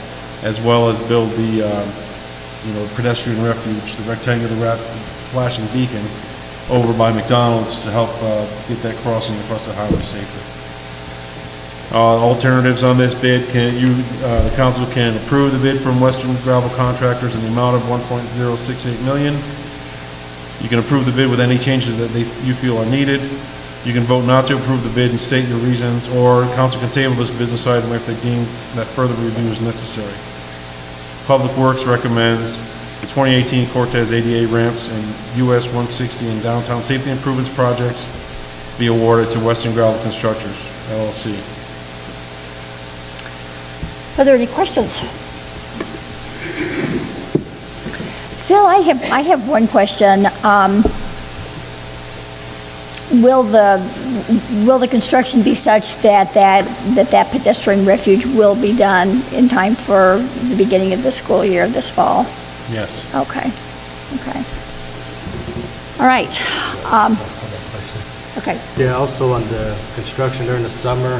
as well as build the pedestrian refuge, the rectangular flashing beacon over by McDonald's to help get that crossing across the highway safer. Alternatives on this bid, the council can approve the bid from Western Gravel Contractors in the amount of $1.068 million. You can approve the bid with any changes that you feel are needed. You can vote not to approve the bid and state your reasons, or council can table this business item if they deem that further review is necessary. Public Works recommends the 2018 Cortez ADA ramps and US 160 and downtown safety improvements projects be awarded to Western Gravel Constructors, LLC. Are there any questions? Phil, I have one question. Will the construction be such that that pedestrian refuge will be done in time for the beginning of the school year this fall? Yes. Okay. Okay. All right. Okay. Yeah, also on the construction during the summer,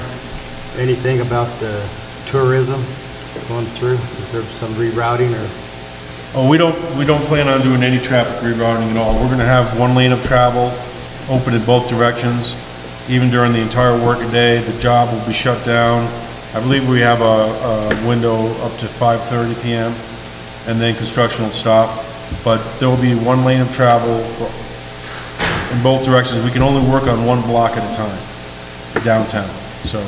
anything about the tourism going through? Is there some rerouting or? Oh, we don't plan on doing any traffic rerouting at all. We're going to have 1 lane of travel open in both directions. Even during the entire working day, the job will be shut down. I believe we have a window up to 5:30 p.m. and then construction will stop. But there will be 1 lane of travel in both directions. We can only work on 1 block at a time downtown. So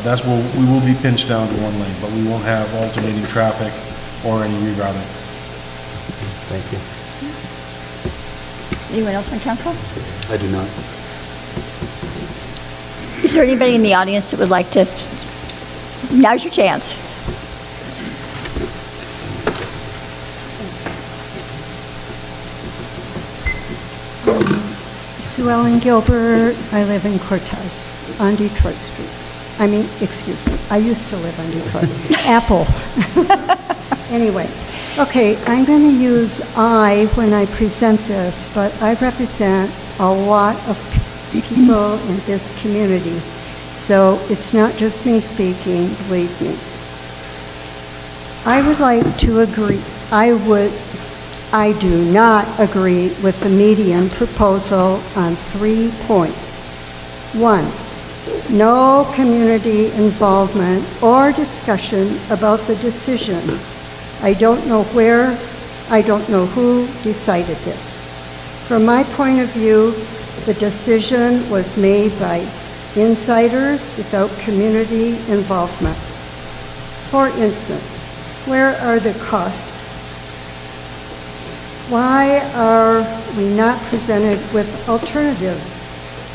that's where we will be pinched down to 1 lane, but we won't have alternating traffic or any rerouting. Thank you. Anyone else on council? I do not. Is there anybody in the audience that would like to? Now's your chance. Sue Ellen Gilbert. I live in Cortez on Detroit Street. Excuse me, I used to live on Detroit. Apple. Anyway, okay, I'm going to use I when I present this, but I represent a lot of people in this community. So it's not just me speaking, believe me. I would like to agree, I do not agree with the median proposal on 3 points. 1, no community involvement or discussion about the decision. I don't know where, I don't know who decided this. From my point of view, the decision was made by insiders without community involvement. For instance, where are the costs? Why are we not presented with alternatives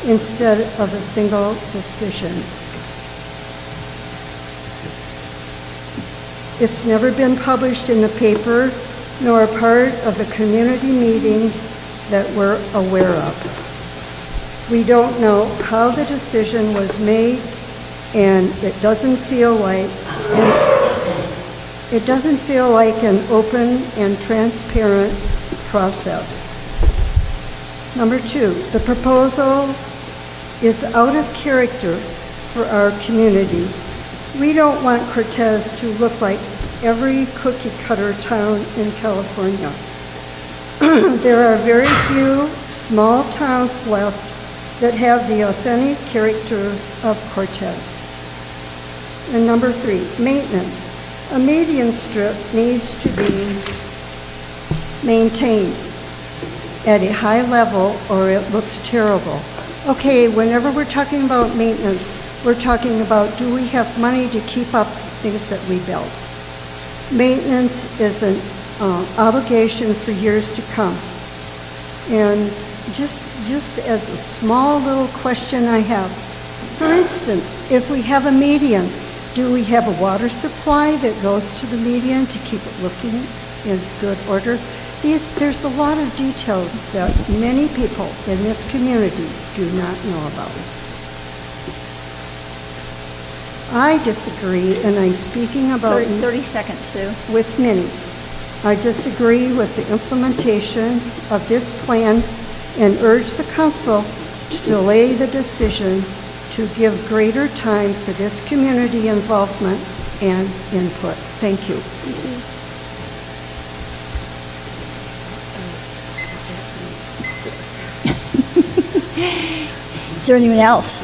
instead of a single decision? It's never been published in the paper, nor a part of a community meeting that we're aware of. We don't know how the decision was made, and it doesn't feel like an open and transparent process. Number 2, the proposal is out of character for our community. We don't want Cortez to look like every cookie-cutter town in California. There are very few small towns left that have the authentic character of Cortez. And number 3, maintenance. A median strip needs to be maintained at a high level or it looks terrible. Okay, whenever we're talking about maintenance, we're talking about, do we have money to keep up things that we build? Maintenance is an obligation for years to come. And just as a small little question I have, for instance, if we have a median, do we have a water supply that goes to the median to keep it looking in good order? There's a lot of details that many people in this community do not know about. I disagree, and I'm speaking about 30 seconds, Sue. With many. I disagree with the implementation of this plan and urge the council to delay the decision to give greater time for this community involvement and input. Thank you. Thank you. Is there anyone else?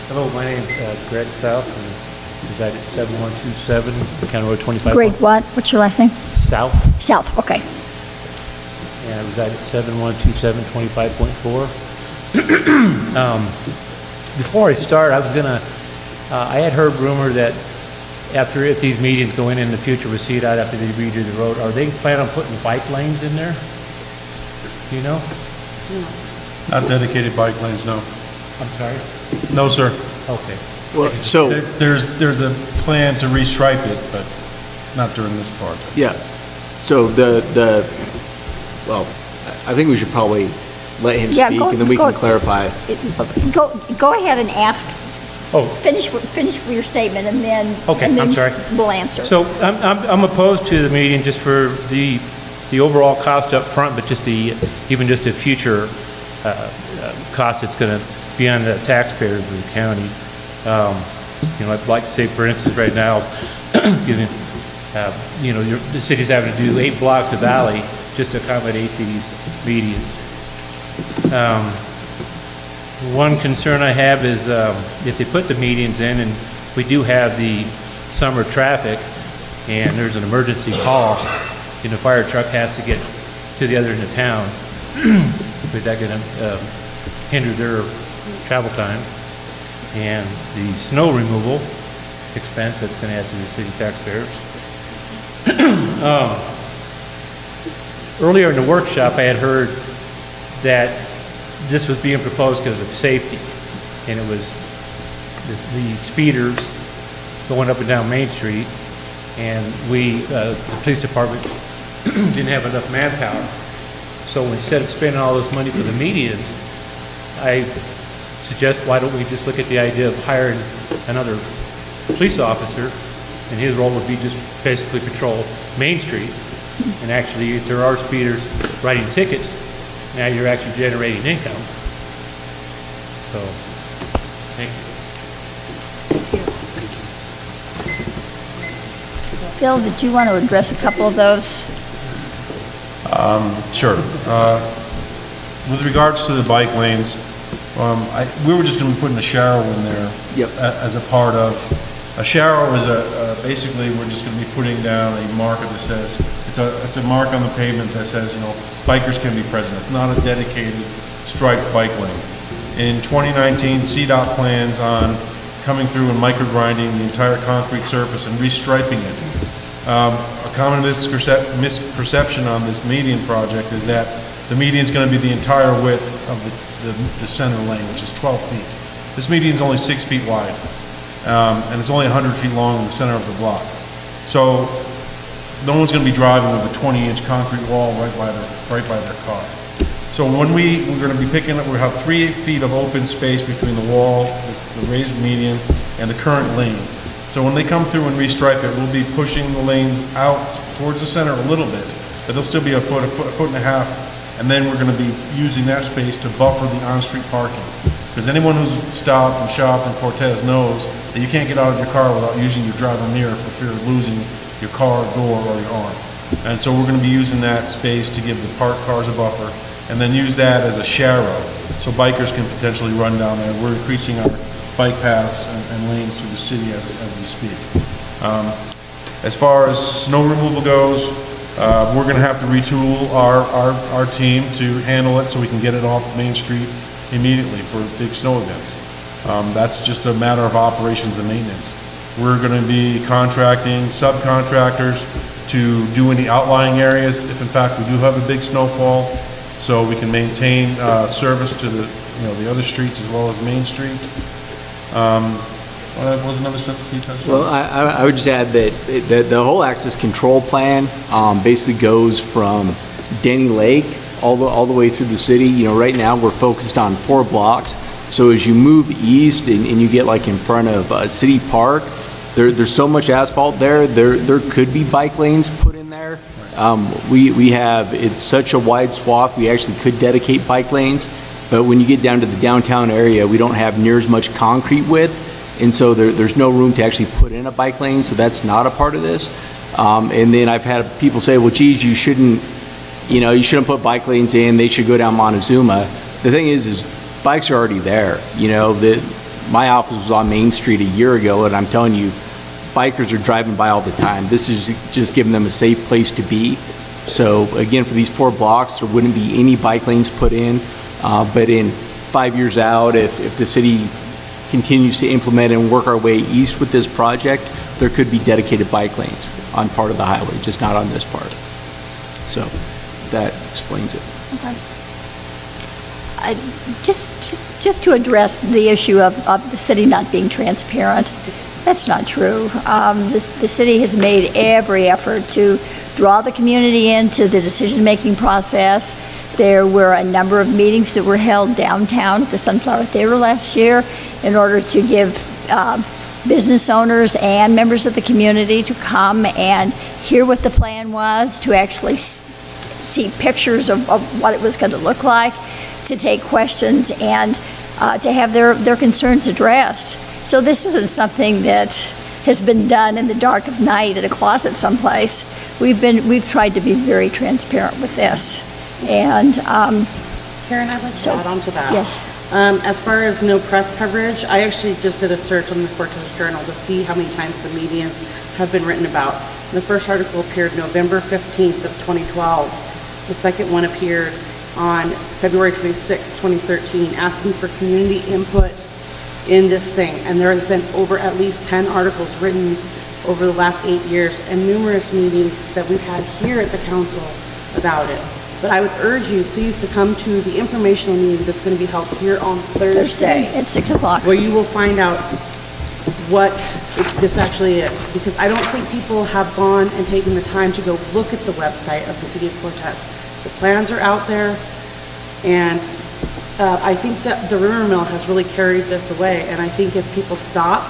Hello, my name is Greg South, and I reside at 7127 County Road 25. Greg what? What's your last name? South. South, okay. And I reside at 7127 25.4. Before I start, I had heard rumor that if these meetings go in the future with CDOT after they redo the road, are they planning on putting bike lanes in there? Do you know? No. Not dedicated bike lanes, no. I'm sorry? No, sir. Okay. Well, so there's a plan to restripe it, but not during this project. yeah, so well, I think we should probably let him speak, and then we can clarify. Go ahead and ask. Oh. Finish with your statement, and then okay. And then I'm sorry. We'll answer. So I'm opposed to the meeting just for the overall cost up front, but even just a future cost that's going to be on the taxpayers of the county. I'd like to say, for instance, right now, excuse me, the city's having to do 8 blocks of alley just to accommodate these medians. One concern I have is if they put the medians in, and we do have the summer traffic, and there's an emergency call, and the fire truck has to get to the other end of town, is that going to hinder their travel time? And the snow removal expense that's going to add to the city taxpayers. Earlier in the workshop, I had heard that this was being proposed because of safety, and it was the speeders going up and down Main Street, and the police department didn't have enough manpower. So instead of spending all this money for the medians, I suggest, why don't we just look at the idea of hiring another police officer, and his role would be just basically patrol Main Street. And actually, if there are speeders writing tickets, now you're actually generating income. So, thank you. Phil, did you want to address a couple of those? Sure. With regards to the bike lanes, we were just going to be putting a Sharrow in there as a part of. A Sharrow is basically we're just going to be putting down a marker that says, it's a mark on the pavement that says, bikers can be present. It's not a dedicated striped bike lane. In 2019, CDOT plans on coming through and microgrinding the entire concrete surface and restriping it. A common misperception on this median project is that the median is going to be the entire width of the center lane, which is 12 feet. This median is only 6 feet wide, and it's only 100 feet long in the center of the block. So no one's going to be driving with a 20-inch concrete wall right by their car. So when we're going to be picking up, we have 3 feet of open space between the wall, the raised median, and the current lane. So when they come through and restripe it, we'll be pushing the lanes out towards the center a little bit, but they'll still be a foot and a half, and then we're going to be using that space to buffer the on-street parking. Because anyone who's stopped and shopped in Cortez knows that you can't get out of your car without using your driver mirror for fear of losing your car door or your arm. And so we're going to be using that space to give the parked cars a buffer, and then use that as a sharrow, so bikers can potentially run down there. We're increasing our bike paths and lanes through the city as we speak. As far as snow removal goes, we're going to have to retool our team to handle it so we can get it off Main Street immediately for big snow events. That's just a matter of operations and maintenance. We're going to be contracting subcontractors to do any outlying areas if in fact we do have a big snowfall, so we can maintain service to the other streets as well as Main Street. What was another sentence you touched on? Well, I would just add that the whole access control plan basically goes from Denny Lake all the way through the city. You know, right now we're focused on 4 blocks. So as you move east and you get like in front of City Park, there's so much asphalt there could be bike lanes put in there. We have, it's such a wide swath, we actually could dedicate bike lanes, but when you get down to the downtown area, we don't have near as much concrete width, and so there's no room to actually put in a bike lane, so that's not a part of this. And then I've had people say, well, geez, you shouldn't put bike lanes in, they should go down Montezuma. The thing is bikes are already there. You know, my office was on Main Street a year ago, and I'm telling you, bikers are driving by all the time. This is just giving them a safe place to be. So again, for these 4 blocks, there wouldn't be any bike lanes put in, but in 5 years out, if the city continues to implement and work our way east with this project, there could be dedicated bike lanes on part of the highway, just not on this part. So that explains it. Okay. Just to address the issue of the city not being transparent, that's not true. The city has made every effort to draw the community into the decision-making process. There were a number of meetings that were held downtown at the Sunflower Theater last year in order to give business owners and members of the community to come and hear what the plan was, to actually see pictures of what it was going to look like, to take questions, and to have their concerns addressed. So this isn't something that has been done in the dark of night in a closet someplace. We've tried to be very transparent with this. And Karen, I'd like to add on to that. Yes. As far as no press coverage, I actually just did a search on the Cortez Journal to see how many times the medians have been written about. The first article appeared November 15th of 2012. The second one appeared on February 26, 2013, asking for community input in this thing. And there have been over at least 10 articles written over the last 8 years and numerous meetings that we've had here at the council about it. But I would urge you, please, to come to the informational meeting that's going to be held here on Thursday at 6 o'clock, where you will find out what this actually is. Because I don't think people have gone and taken the time to go look at the website of the City of Cortez. The plans are out there, and I think that the rumor mill has really carried this away. And I think if people stop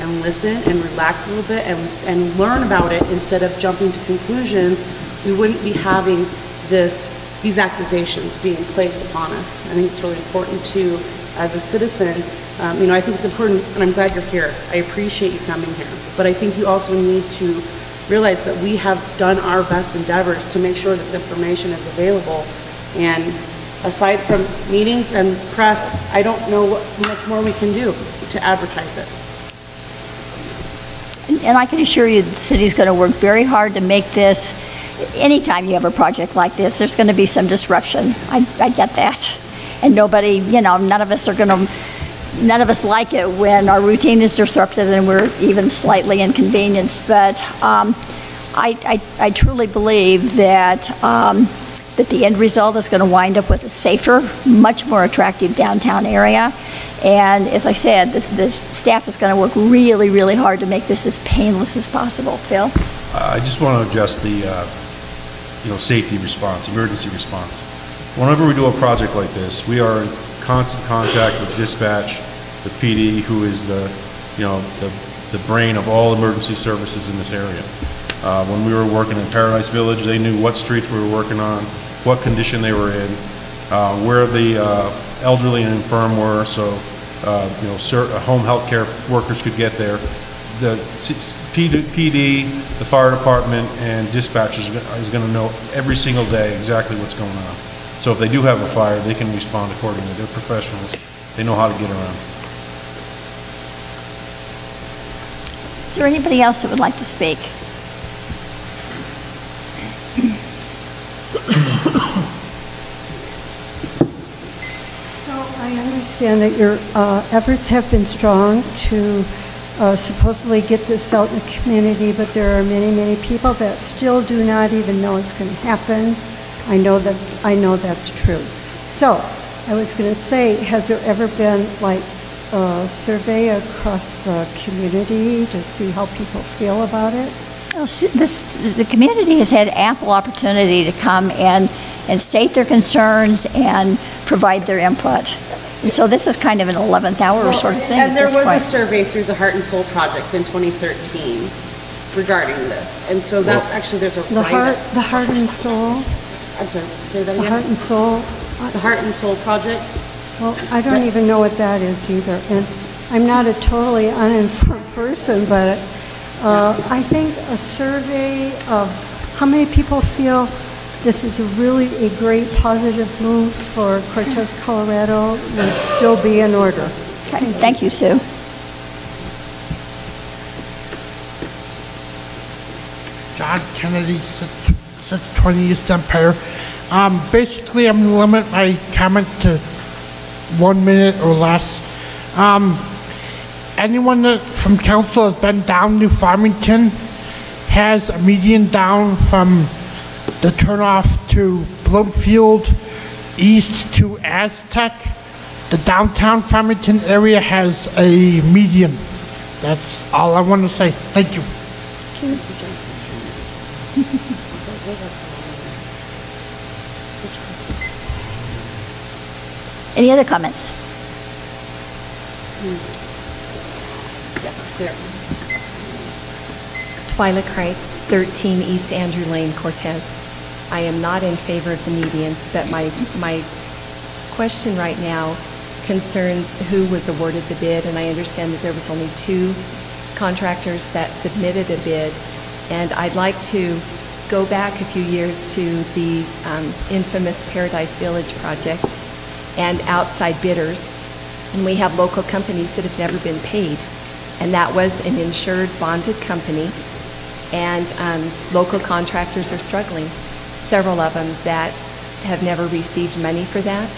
and listen and relax a little bit and learn about it instead of jumping to conclusions, we wouldn't be having these accusations being placed upon us. I think it's really important to, as a citizen, I think it's important, and I'm glad you're here. I appreciate you coming here. But I think you also need to realize that we have done our best endeavors to make sure this information is available. And aside from meetings and press, I don't know what much more we can do to advertise it. and I can assure you the city's going to work very hard to make this. Anytime you have a project like this, there's going to be some disruption. I get that. And nobody, none of us like it when our routine is disrupted and we're even slightly inconvenienced. But I truly believe that that the end result is going to wind up with a safer, much more attractive downtown area. And as I said, the staff is going to work really, really hard to make this as painless as possible. Phil? I just want to address the, safety response, emergency response. Whenever we do a project like this, we are in constant contact with dispatch, the PD, who is the brain of all emergency services in this area. When we were working in Paradise Village, they knew what streets we were working on, what condition they were in, where the elderly and infirm were, so home health care workers could get there. The PD, the fire department, and dispatch is going to know every single day exactly what's going on. So if they do have a fire, they can respond accordingly. They're professionals. They know how to get around. Is there anybody else that would like to speak? So I understand that your efforts have been strong to supposedly get this out in the community, but there are many, many people that still do not even know it's going to happen. I know that's true. So I was going to say, has there ever been like a survey across the community to see how people feel about it? Well, the community has had ample opportunity to come and state their concerns and provide their input. And so this is kind of an 11th hour sort of thing And at there this was point. a survey through the Heart and Soul Project in 2013 regarding this. And so that's actually, there's a The heart and soul. I'm sorry, say that The again? heart and soul. The Heart and Soul Project? Well, I don't even know what that is either. And I'm not a totally uninformed person, but I think a survey of how many people feel this is really a great positive move for Cortez, Colorado would still be in order. Okay, thank you, Sue. John Kennedy, 620 East Empire. Basically, I'm going to limit my comment to 1 minute or less. Anyone that from council has been down to Farmington has a median down from the turnoff to Bloomfield east to Aztec. The downtown Farmington area has a median. That's all I want to say. Thank you. Any other comments? Twyla Kreitz, 13 East Andrew Lane, Cortez. I am not in favor of the medians, but my question right now concerns who was awarded the bid, and I understand that there was only 2 contractors that submitted a bid, and I'd like to go back a few years to the infamous Paradise Village project and outside bidders, and we have local companies that have never been paid, and that was an insured, bonded company, and local contractors are struggling, several of them that have never received money for that.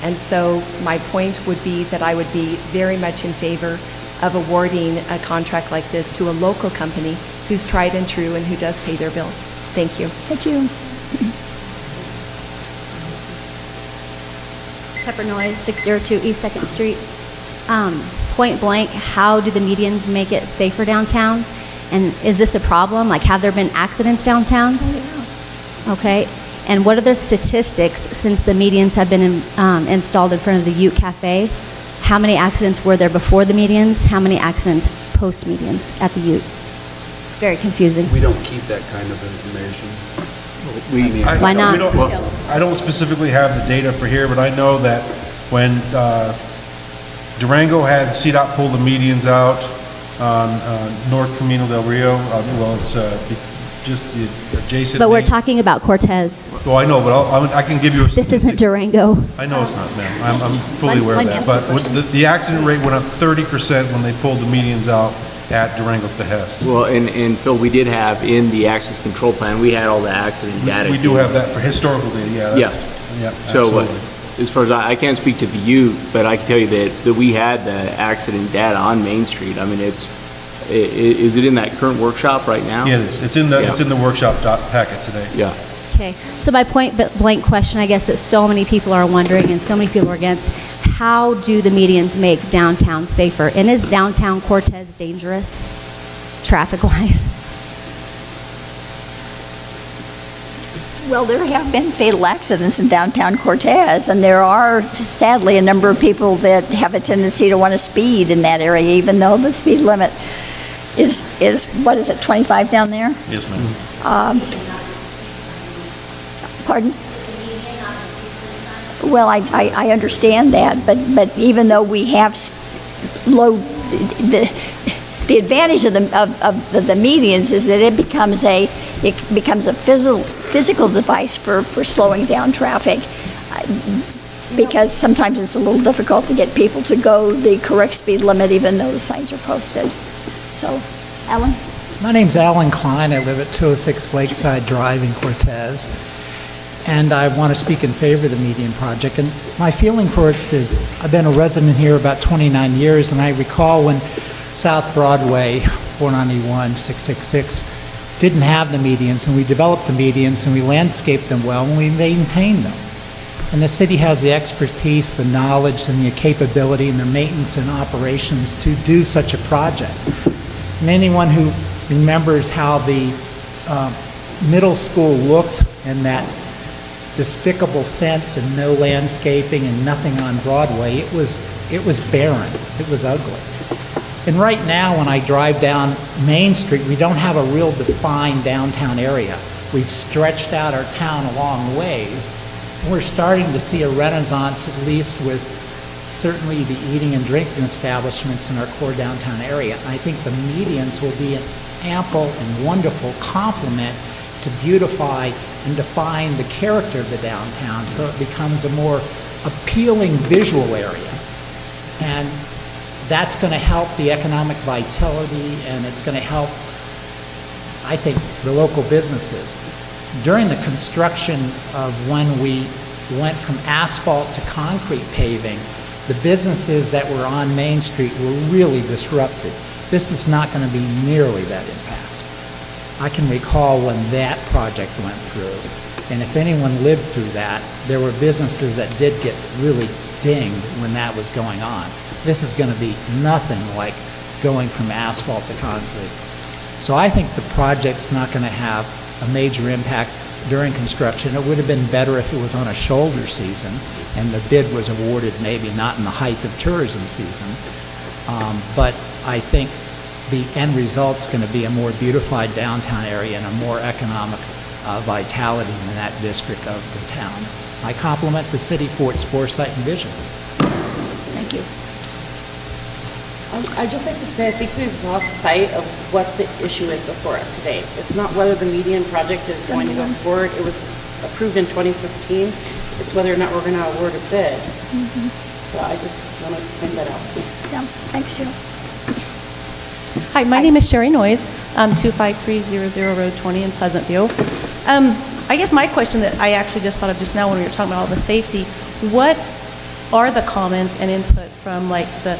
And so my point would be that I would be very much in favor of awarding a contract like this to a local company who's tried and true and who does pay their bills. Thank you. Thank you. Pepper Noise, 602 East 2nd Street. Point blank, how do the medians make it safer downtown? And is this a problem? Like, have there been accidents downtown? Oh, yeah. Okay. And what are the statistics since the medians have been installed in front of the Ute Cafe? How many accidents were there before the medians? How many accidents post-medians at the Ute? Very confusing. We don't keep that kind of information. Why not? I don't specifically have the data for here, but I know that when Durango had CDOT pull the medians out on North Camino del Rio, it's just the adjacent. But we're talking about Cortez. Well, I know, but I can give you a. This isn't Durango. I know it's not, ma'am. I'm fully aware of that. But the accident rate went up 30% when they pulled the medians out at Durango's behest. Well, and Phil, we did have in the access control plan, we had all the accident data. We do have that for historical data, yeah. So absolutely. as far as I can't speak to the Ute, but I can tell you that we had the accident data on Main Street. I mean, is it in that current workshop right now? Yeah, it is. It's in the workshop packet today. Yeah. Okay. So my point blank question, I guess, that so many people are wondering and so many people are against, how do the medians make downtown safer? And is downtown Cortez dangerous, traffic-wise? Well, there have been fatal accidents in downtown Cortez, and there are sadly a number of people that have a tendency to want to speed in that area, even though the speed limit is what is it, 25 down there? Yes, ma'am. Pardon? Well, I understand that, but even though we have low, the advantage of the medians is that it becomes a physical device for slowing down traffic, because sometimes it's a little difficult to get people to go the correct speed limit even though the signs are posted. So, Alan? My name's Alan Klein. I live at 206 Lakeside Drive in Cortez, and I want to speak in favor of the median project. And my feeling for it is, I've been a resident here about 29 years, and I recall when South Broadway, 491, 666, didn't have the medians, and we developed the medians, and we landscaped them well, and we maintained them. And the city has the expertise, the knowledge, and the capability, and the maintenance and operations to do such a project. And anyone who remembers how the middle school looked, and that despicable fence and no landscaping and nothing on Broadway, it was barren, it was ugly. And right now, when I drive down Main Street, we don't have a real defined downtown area. We've stretched out our town a long ways. We're starting to see a renaissance, at least with certainly the eating and drinking establishments in our core downtown area. I think the medians will be an ample and wonderful complement to beautify and define the character of the downtown, so it becomes a more appealing visual area. And that's going to help the economic vitality, and it's going to help, I think, the local businesses. During the construction of when we went from asphalt to concrete paving, the businesses that were on Main Street were really disrupted. This is not going to be nearly that impact. I can recall when that project went through, and if anyone lived through that, there were businesses that did get really dinged when that was going on. This is going to be nothing like going from asphalt to concrete. So I think the project's not going to have a major impact during construction. It would have been better if it was on a shoulder season and the bid was awarded maybe not in the height of tourism season. But I think the end result's going to be a more beautified downtown area and a more economic vitality in that district of the town. I compliment the city for its foresight and vision. Thank you. I'd just like to say, I think we've lost sight of what the issue is before us today. It's not whether the median project is going to go forward. It was approved in 2015. It's whether or not we're going to award a bid. So I just want to bring that out. Yeah, thanks, Cheryl. Hi, my name is Sherry Noyes. I'm 25300 Road 20 in Pleasant View. I guess my question that I actually just thought of just now when we were talking about all the safety, what are the comments and input from like the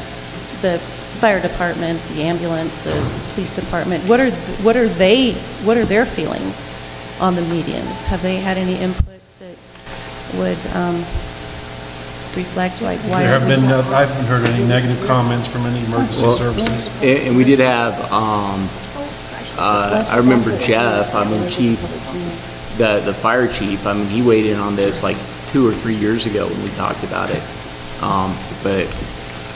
fire department, the ambulance, the police department? What are their feelings on the medians? Have they had any input that would reflect like why? There have been I haven't heard any negative comments from any emergency services. And we did have, I remember Jeff, chief, the fire chief, he weighed in on this like 2 or 3 years ago when we talked about it. But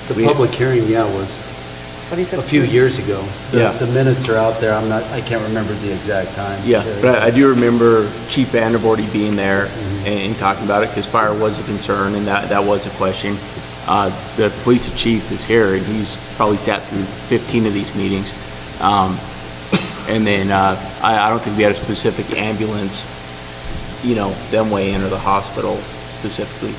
the public hearing, was a few years ago. The minutes are out there. I can't remember the exact time. Yeah, but I do remember Chief Vanderbordy being there and talking about it, because fire was a concern and that was a question. The police chief is here, and he's probably sat through 15 of these meetings. And then I don't think we had a specific ambulance, them weigh in, or the hospital specifically.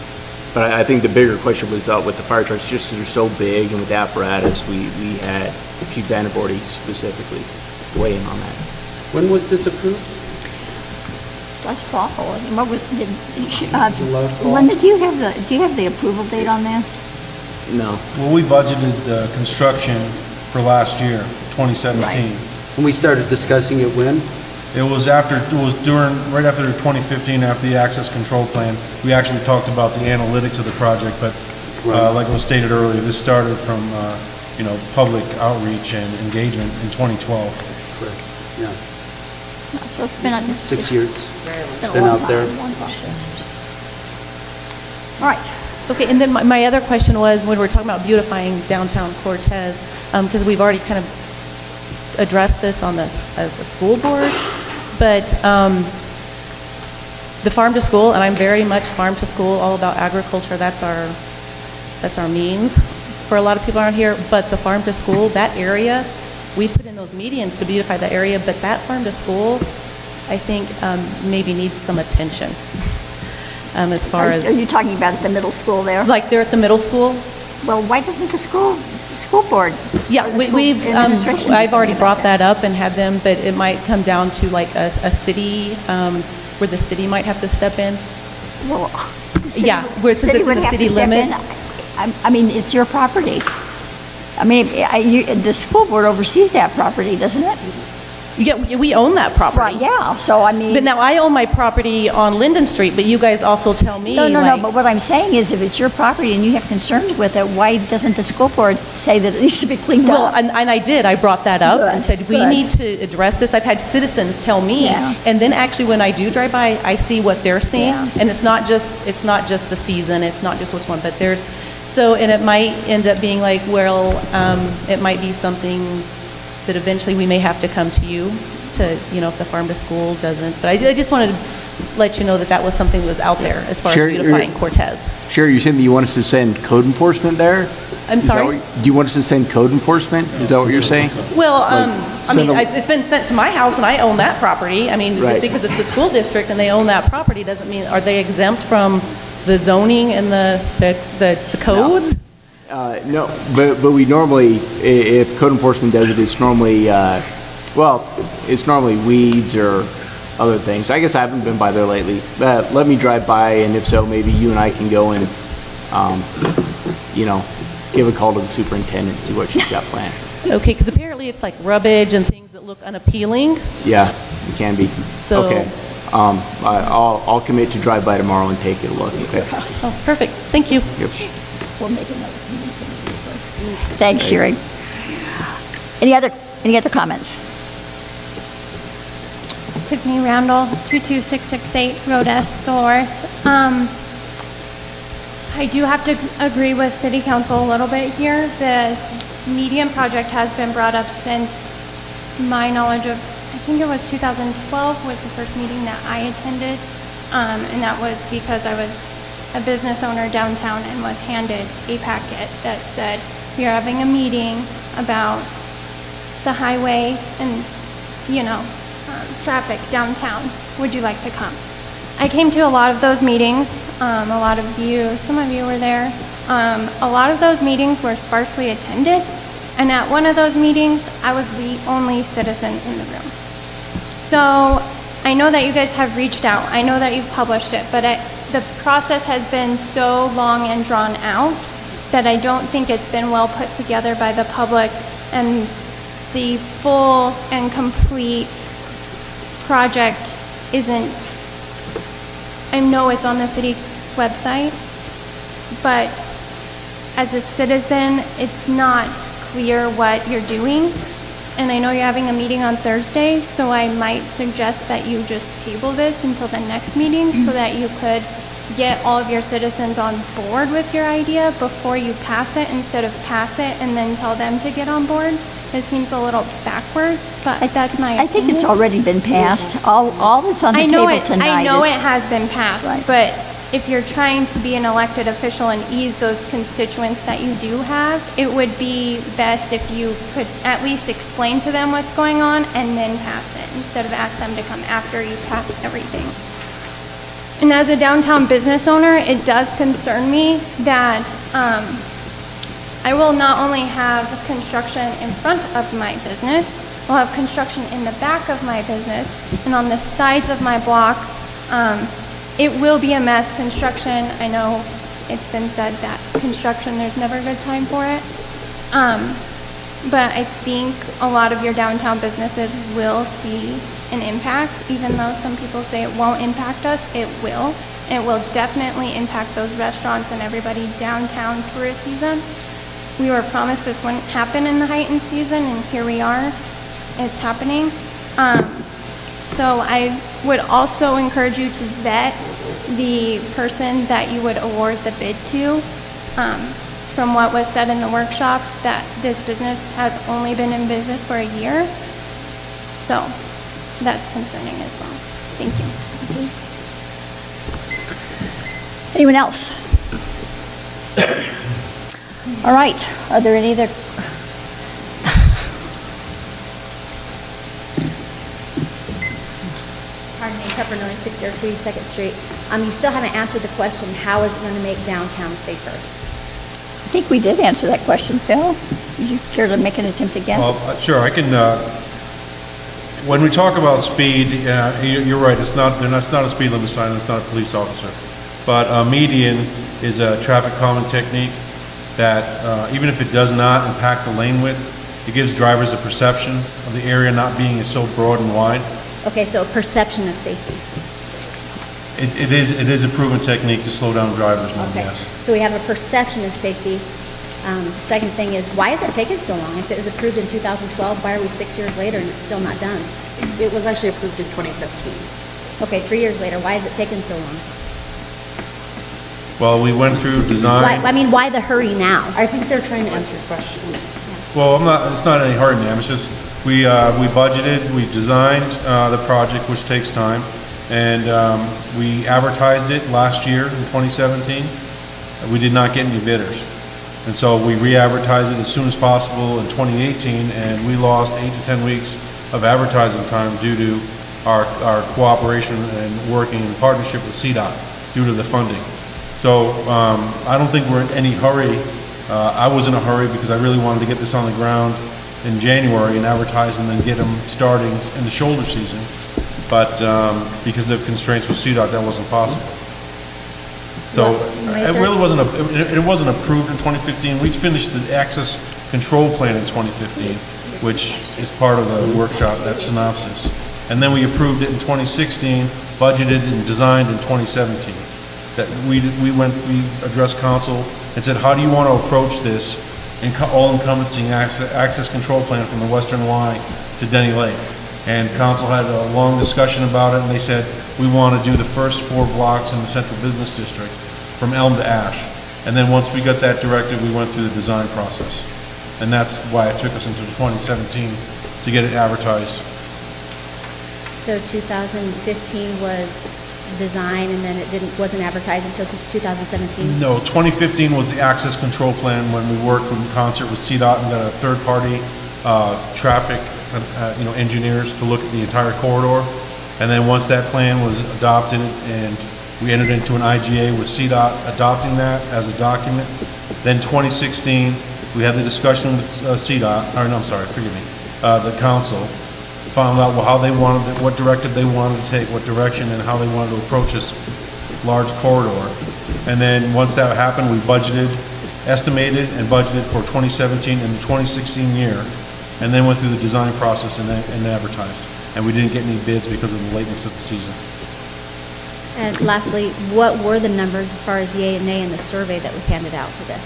But I think the bigger question was with the fire trucks, just because they're so big, and with the apparatus, we had Chief Vanderbordy specifically weigh in on that. When was this approved? Last fall. Linda, do you have the approval date on this? No. Well, we budgeted construction for last year, 2017. Right. And we started discussing it when? It was right after the 2015, after the access control plan. We actually talked about the analytics of the project, but like was stated earlier, this started from public outreach and engagement in 2012. Correct. Yeah. So it's been, 6 years. it's It's been been a long out there. process. All right. Okay, and then my other question was, when we're talking about beautifying downtown Cortez, because we've already kind of addressed this as a school board, but the farm to school, and I'm very much farm to school, all about agriculture, that's our means for a lot of people around here, but the farm to school, that area, we put in those medians to beautify the area, but that farm to school, I think maybe needs some attention. As far as... Are you talking about at the middle school there? Like they're at the middle school? Well, why doesn't the school board? Yeah, I've already brought that up and had them, but it might come down to like a city, where the city might have to step in. Well, yeah, since it's in the city limits. I mean, it's your property. I mean, the school board oversees that property, doesn't it? Yeah, we own that property. Right, yeah, so I mean... But now I own my property on Linden Street, but you guys also tell me... No, but what I'm saying is if it's your property and you have concerns with it, why doesn't the school board say that it needs to be cleaned up? Well, and I did. I brought that up and said, we need to address this. I've had citizens tell me, and then actually when I do drive by, I see what they're seeing, and it's not just the season, it's not just what's going on, but there's... So, and it might end up being like, well, it might be something that eventually we may have to come to you to, if the farm to school doesn't. But I just wanted to let you know that was something that was out there as far as beautifying Cortez. Sure, you're saying that you want us to send code enforcement there? I'm sorry? Do you want us to send code enforcement? Is that what you're saying? Well, it's been sent to my house and I own that property. I mean, just because it's the school district and they own that property doesn't mean, are they exempt from the zoning and the codes? No, but we normally, if code enforcement does it, it's normally, it's normally weeds or other things. I guess I haven't been by there lately. Let me drive by, and if so, maybe you and I can go and, give a call to the superintendent and see what she's got planned. Okay, because apparently it's like rubbish and things that look unappealing. Yeah, it can be. So, okay. I'll commit to drive by tomorrow and take a look. Okay. So, perfect. Thank you. Yep. We'll make a note. Thanks, Sherry. Any other comments? Tiffany Randall, 22668 Road S, Dolores. I do have to agree with City Council a little bit here. The median project has been brought up since my knowledge of, I think it was 2012 was the first meeting that I attended, and that was because I was a business owner downtown and was handed a packet that said, we are having a meeting about the highway and, traffic downtown. Would you like to come? I came to a lot of those meetings. Some of you were there. A lot of those meetings were sparsely attended, and at one of those meetings, I was the only citizen in the room. So I know that you guys have reached out. I know that you've published it, but the process has been so long and drawn out that I don't think it's been well put together by the public, and the full and complete project isn't, I know it's on the city website, but as a citizen, it's not clear what you're doing. And I know you're having a meeting on Thursday, so I might suggest that you just table this until the next meeting so that you could get all of your citizens on board with your idea before you pass it, instead of pass it and then tell them to get on board. It seems a little backwards, but that's my opinion. I think it's already been passed. All that's on the table tonight I know it has been passed, but if you're trying to be an elected official and ease those constituents that you do have, it would be best if you could at least explain to them what's going on and then pass it, instead of ask them to come after you pass everything. And as a downtown business owner, it does concern me that I will not only have construction in front of my business, I'll have construction in the back of my business, and on the sides of my block, it will be a mess. Construction, I know it's been said that construction, there's never a good time for it. But I think a lot of your downtown businesses will see an impact, even though some people say it won't impact us, it will. It will definitely impact those restaurants and everybody downtown tourist season. We were promised this wouldn't happen in the heightened season, and here we are. It's happening. So I would also encourage you to vet the person that you would award the bid to. From what was said in the workshop, that this business has only been in business for a year. So that's concerning as well. Thank you. Anyone else? All right, are there any other? Pardon me, Pepper Noise, 602 East 2nd Street. You still haven't answered the question, how is it going to make downtown safer? I think we did answer that question, Phil. Would you care to make an attempt again? Well, sure, I can, when we talk about speed, you're right, it's not a speed limit sign, it's not a police officer. But a median is a traffic calming technique that, even if it does not impact the lane width, it gives drivers a perception of the area not being so broad and wide. Okay, so perception of safety. It is a proven technique to slow down drivers, Okay, yes. so we have a perception of safety. The second thing is, why is it taking so long? If it was approved in 2012, why are we 6 years later and it's still not done? It was actually approved in 2015. Okay, 3 years later, why is it taking so long? Well, we went through design. Why the hurry now? I think they're trying to answer your question. Well, it's not any hurry, ma'am. It's just we budgeted, we designed the project, which takes time, and we advertised it last year in 2017. We did not get any bidders, and so we re-advertised it as soon as possible in 2018, and we lost 8 to 10 weeks of advertising time due to our cooperation and working in partnership with CDOT due to the funding. So I don't think we're in any hurry. I was in a hurry because I really wanted to get this on the ground in January and advertise and then get them starting in the shoulder season. But because of constraints with CDOT, that wasn't possible. So it really wasn't, it wasn't approved in 2015. We finished the access control plan in 2015, which is part of the workshop, that synopsis. And then we approved it in 2016, budgeted and designed in 2017. That we addressed council and said, how do you want to approach this all-encompassing access control plan from the Western Y to Denny Lake? And council had a long discussion about it, and they said, we want to do the first 4 blocks in the central business district from Elm to Ash. And then once we got that directive, we went through the design process. And that's why it took us into 2017 to get it advertised. So 2015 was design, and then it wasn't advertised until 2017? No, 2015 was the access control plan when we worked in concert with CDOT and got a third-party traffic engineers to look at the entire corridor. And then once that plan was adopted and we entered into an IGA with CDOT adopting that as a document, then 2016 we had the discussion with CDOT, the council, found out how they wanted, what directive they wanted to take, what direction, and how they wanted to approach this large corridor. And then once that happened, we estimated and budgeted for 2017 and the 2016 year, and then went through the design process and advertised. And we didn't get any bids because of the lateness of the season. And lastly, what were the numbers as far as yay and nay in the survey that was handed out for this?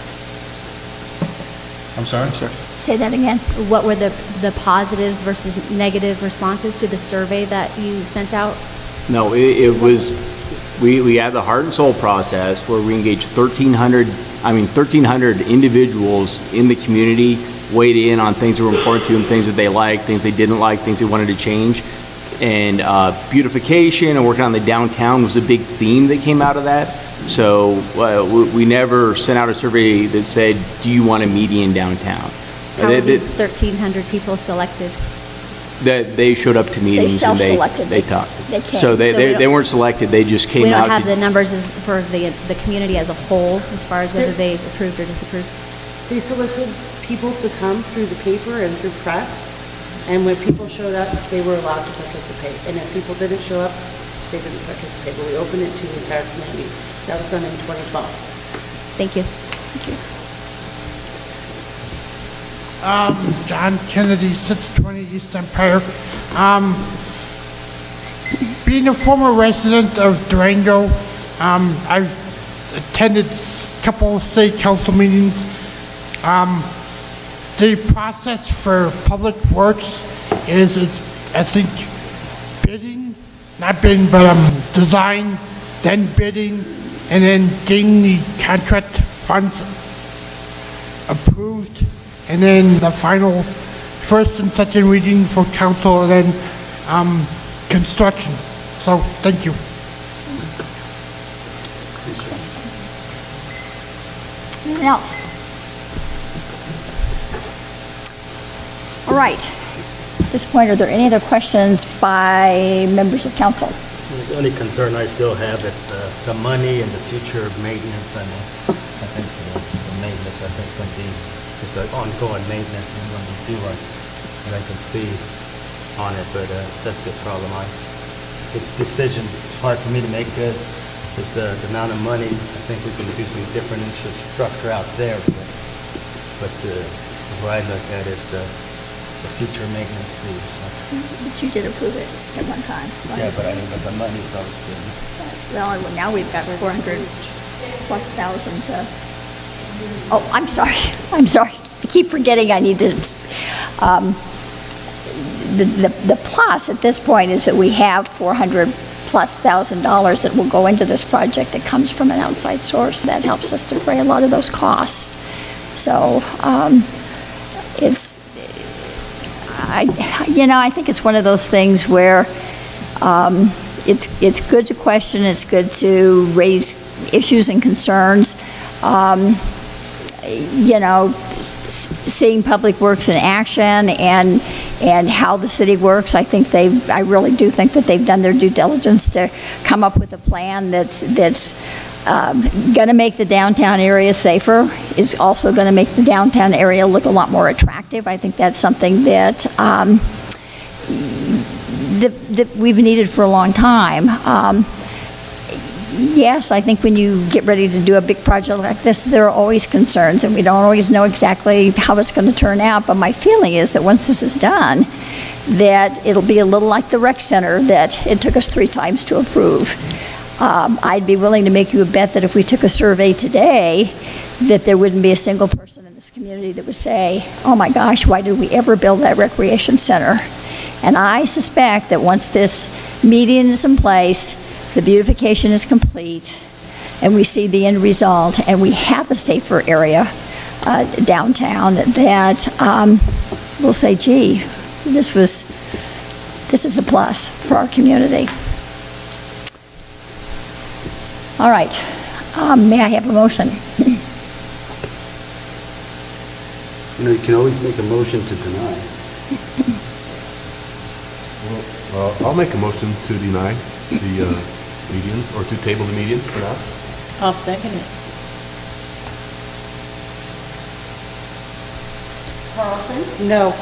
I'm sorry? Say that again. What were the positives versus negative responses to the survey that you sent out? No, it was, we had the heart and soul process where we engaged 1,300 individuals in the community, weighed in on things that were important to them, things that they liked, things they didn't like, things they wanted to change. And beautification and working on the downtown was a big theme that came out of that. So we never sent out a survey that said, do you want a median downtown? How were these 1,300 people selected? That they showed up to meetings and they talked. They came. So they weren't selected, they just came out. We don't have the numbers for the community as a whole as far as whether they approved or disapproved? They solicited people to come through the paper and through press, and when people showed up, they were allowed to participate. And if people didn't show up, they didn't participate. But we opened it to the entire community. That was done in 2012. Thank you. John Kennedy, 620 East Empire. Being a former resident of Durango, I've attended a couple of city council meetings. The process for public works is I think, bidding not bidding, but design, then bidding, and then getting the contract funds approved, and then the final first and second reading for council, and then construction. So, thank you. Anyone else? All right. At this point, are there any other questions by members of council? The only concern I still have is the money and the future maintenance. I mean, I think the maintenance, I think it's going to be, it's an ongoing maintenance and when we do it, and I can see on it, but that's the problem. It's decision, it's hard for me to make this. It's the amount of money. I think we can do some different infrastructure out there, but what I look at is the future maintenance too. So. But you did approve it at one time, right? Yeah, but I mean, but the money's always been. Well, and now we've got 400 plus thousand to, oh, I'm sorry, I'm sorry. I keep forgetting I need to, the plus at this point is that we have 400 plus $1,000 that will go into this project that comes from an outside source. That helps us defray a lot of those costs. So I think it's one of those things where it's good to question, it's good to raise issues and concerns. Seeing Public Works in action and how the city works, I really do think that they've done their due diligence to come up with a plan that's going to make the downtown area safer, is also going to make the downtown area look a lot more attractive. I think that's something that that we've needed for a long time. Yes, I think when you get ready to do a big project like this, there are always concerns, and we don't always know exactly how it's going to turn out, but my feeling is that once this is done, that it'll be a little like the rec center that it took us 3 times to approve. I'd be willing to make you a bet that if we took a survey today, that there wouldn't be a single person in this community that would say, oh my gosh, why did we ever build that recreation center? And I suspect that once this median is in place, the beautification is complete, and we see the end result, and we have a safer area downtown, that we'll say, gee, this is a plus for our community. All right, may I have a motion? You can always make a motion to deny. Well, I'll make a motion to deny the medians, or to table the median for now. I'll second it. Carlson? No.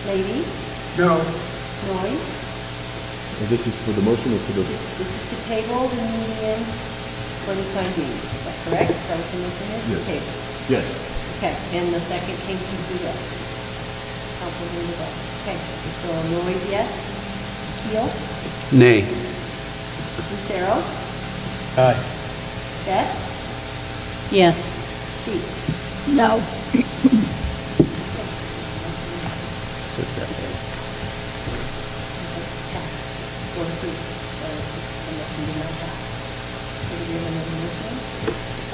Lady? No. Noyes? This is for the motion or for the... This is to table the median for the time being. Is that correct? Is that what the motion is? Yes. Table. Yes. Okay, and the second came from Zudo. Councilman Zudo. Okay, so Noyes, yes. Keel? Nay. Lucero? Aye. Beth? Yes. Sheep? No.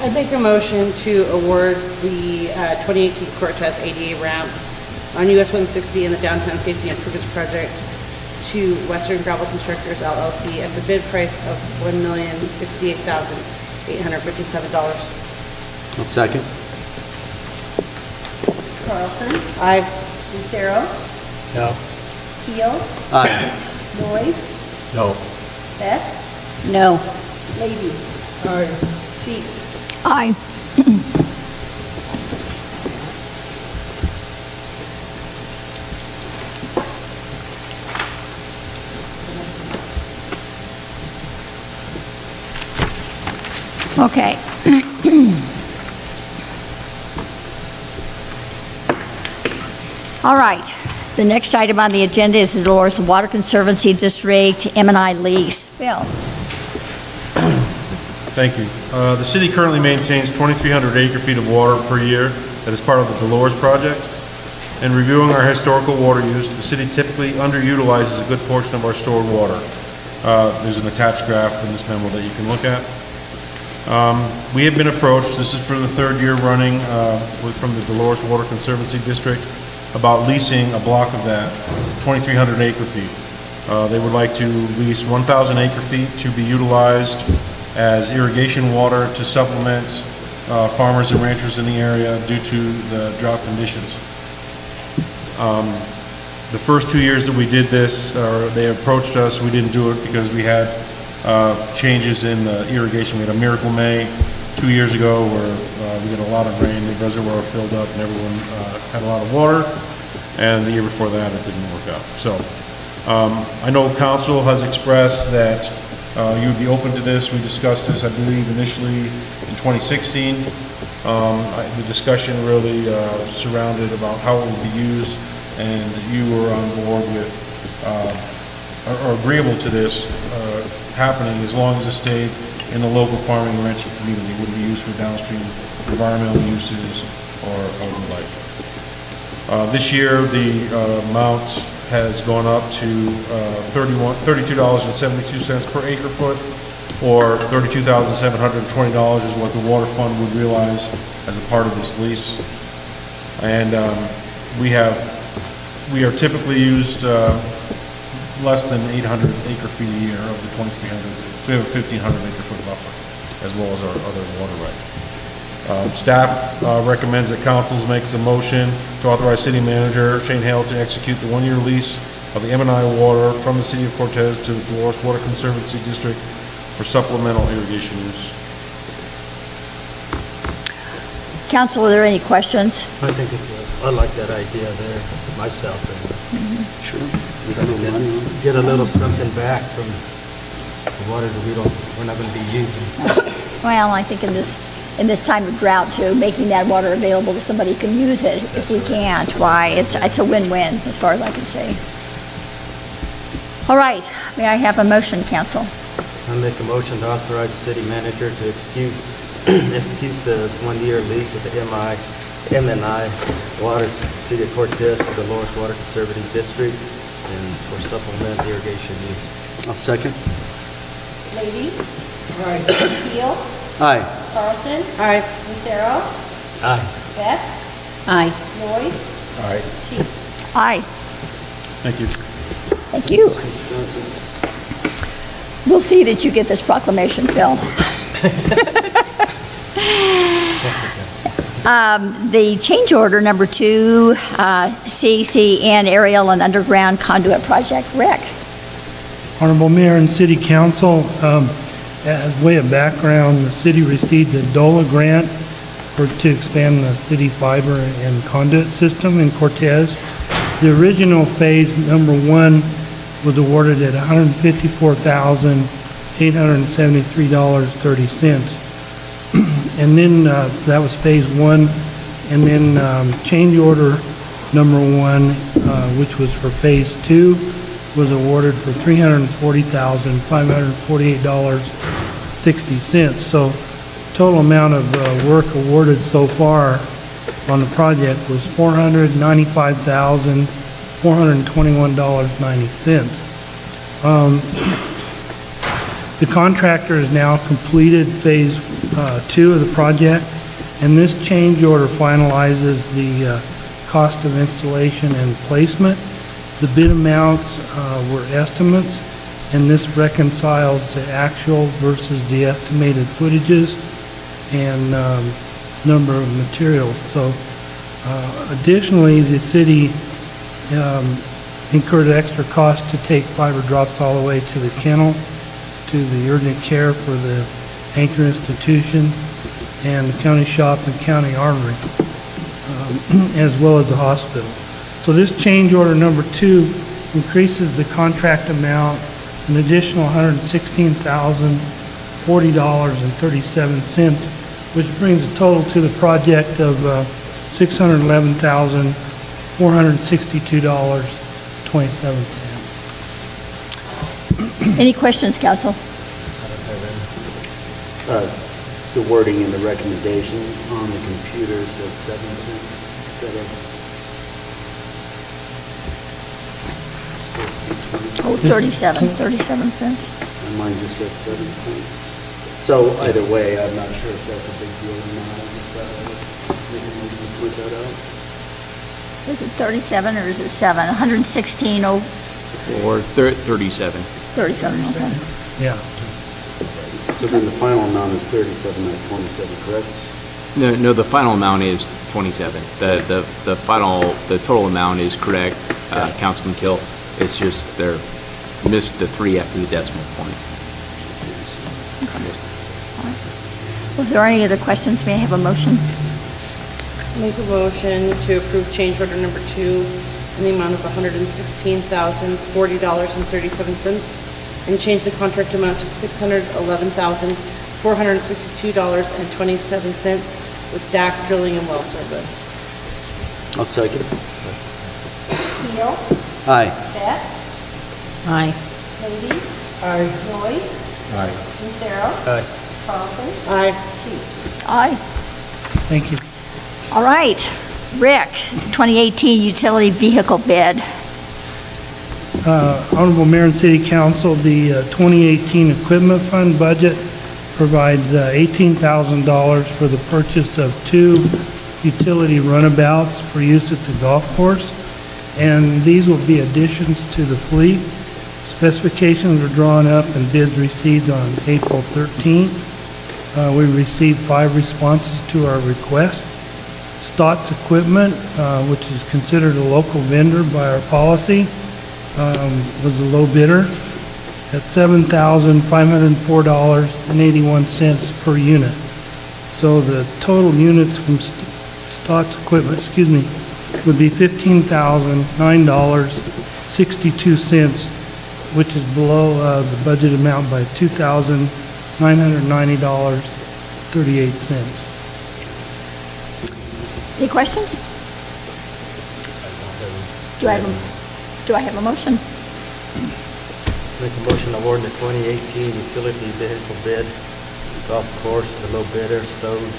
I'd make a motion to award the 2018 Cortez ADA ramps on US 160 and the Downtown Safety Improvements Project to Western Gravel Constructors LLC at the bid price of $1,068,857. I'll second. Carlson? Aye. Lucero? No. Keel? Aye. Noyes? No. Beth? No. Lady? Aye. Sheep? Aye. Okay. All right. The next item on the agenda is the Dolores Water Conservancy District M&I lease. Bill. Thank you. The city currently maintains 2,300 acre-feet of water per year that is part of the Dolores project. In reviewing our historical water use, the city typically underutilizes a good portion of our stored water. There's an attached graph in this memo that you can look at. We have been approached, this is for the third year running, from the Dolores Water Conservancy District, about leasing a block of that, 2,300 acre feet. They would like to lease 1,000 acre feet to be utilized as irrigation water to supplement farmers and ranchers in the area due to the drought conditions. The first 2 years that we did this, they approached us, we didn't do it because we had changes in the irrigation. We had a Miracle May 2 years ago where we had a lot of rain, the reservoir filled up and everyone had a lot of water, and the year before that it didn't work out. So I know council has expressed that you would be open to this. We discussed this, I believe, initially in 2016. The discussion really surrounded about how it would be used, and you were on board with or agreeable to this happening as long as it stayed in the local farming and ranching community. It wouldn't be used for downstream environmental uses or the like. This year, the amount has gone up to $32.72 per acre foot, or $32,720 is what the water fund would realize as a part of this lease. And we are typically used less than 800 acre feet a year of the 2,300. So we have a 1,500 acre foot buffer, as well as our other water right. Staff recommends that council makes a motion to authorize city manager Shane Hale to execute the one-year lease of the M&I water from the city of Cortez to the Dolores Water Conservancy District for supplemental irrigation use. Council, are there any questions? I think I like that idea there myself. Sure. Get a little something back from the water that we're not going to be using. Well, I think in this time of drought too, making that water available to somebody who can use it. If we can't, why, it's a win-win as far as I can see. All right, may I have a motion, council? I make a motion to authorize the city manager to execute the one-year lease with the M&I Water, City of Cortez, to the Dolores Water Conservative District, and for supplemental irrigation use. I'll second. Lady? Aye. Keel? Aye. Carlson? Aye. Lucero? Aye. Beck? Aye. Lloyd? Aye. Chief? Aye. Thank you. Thank you. We'll see that you get this proclamation, Phil. The change order number 2, CCN aerial and underground conduit project. Rick. Honorable Mayor and City Council, as way of background, the city received a DOLA grant to expand the city fiber and conduit system in Cortez. The original phase number 1 was awarded at $154,873.30. And then that was phase 1, and then change order number 1, which was for phase 2, was awarded for $340,548.60. So total amount of work awarded so far on the project was $495,421.90. The contractor has now completed phase 2 of the project, and this change order finalizes the cost of installation and placement. The bid amounts were estimates, and this reconciles the actual versus the estimated footages and number of materials. So additionally, the city incurred extra cost to take fiber drops all the way to the kennel, to the urgent care for the anchor institution, and the county shop and county armory, as well as the hospital. So this change order number 2 increases the contract amount an additional $116,040.37, which brings the total to the project of $611,462.27. Any questions, council? The wording in the recommendation on the computer says 7 cents instead of supposed to be 20 cents. Oh, 37 cents. And mine just says 7 cents. So either way, I'm not sure if that's a big deal or not. I just thought I would make a motion to point that out. Is it 37 or is it 7? 116, oh, Or 37. 37, okay. Yeah. So then the final amount is 37, not 27, correct? No, the final amount is 27. The total amount is correct, Councilman Kill. It's just they're missed the 3 after the decimal point. Well, if there are any other questions, may I have a motion? Make a motion to approve change order number 2 in the amount of $116,040.37 and change the contract amount to $611,462.27 with DAC drilling and well service. I'll second. Keel. Aye. Beth. Aye. Lady. Aye. Lloyd. Aye. Lucero. Aye. Carlson. Aye. Keith. Aye. Thank you. All right. Rick, 2018 utility vehicle bid. Honorable Mayor and City Council, the 2018 Equipment Fund budget provides $18,000 for the purchase of 2 utility runabouts for use at the golf course, and these will be additions to the fleet. Specifications were drawn up and bids received on April 13th. We received 5 responses to our request. Stotts Equipment, which is considered a local vendor by our policy, was the low bidder at $7,504.81 per unit. So the total units from Stotts Equipment, would be $15,009.62, which is below the budget amount by $2,990.38. Any questions? Do I have a motion? Make a motion to award the 2018 utility vehicle bid, golf course, the low bidder, Stowe's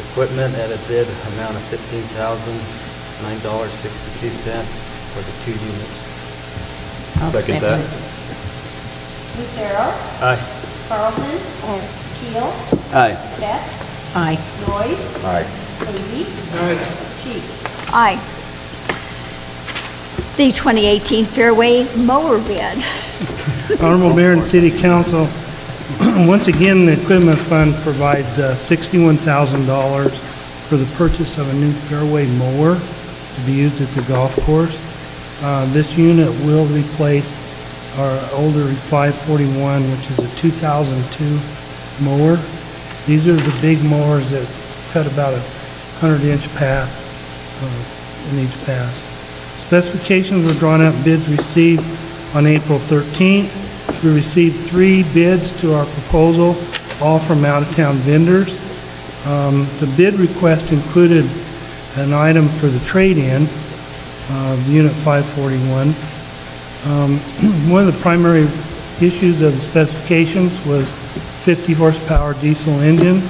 Equipment at a bid amount of $15,009.62 for the 2 units. I'll second that. Lucero. Aye. Carlson. Keel. Aye. Beth. Aye. Lloyd. Aye. Lady. Keith. Aye. The 2018 Fairway mower bid. Honorable Mayor and City Council, once again, the Equipment Fund provides $61,000 for the purchase of a new fairway mower to be used at the golf course. This unit will replace our older 541, which is a 2002 mower. These are the big mowers that cut about a 100-inch path in each pass. Specifications were drawn up, bids received on April 13th. We received 3 bids to our proposal, all from out-of-town vendors. The bid request included an item for the trade-in, Unit 541. One of the primary issues of the specifications was 50 horsepower diesel engine,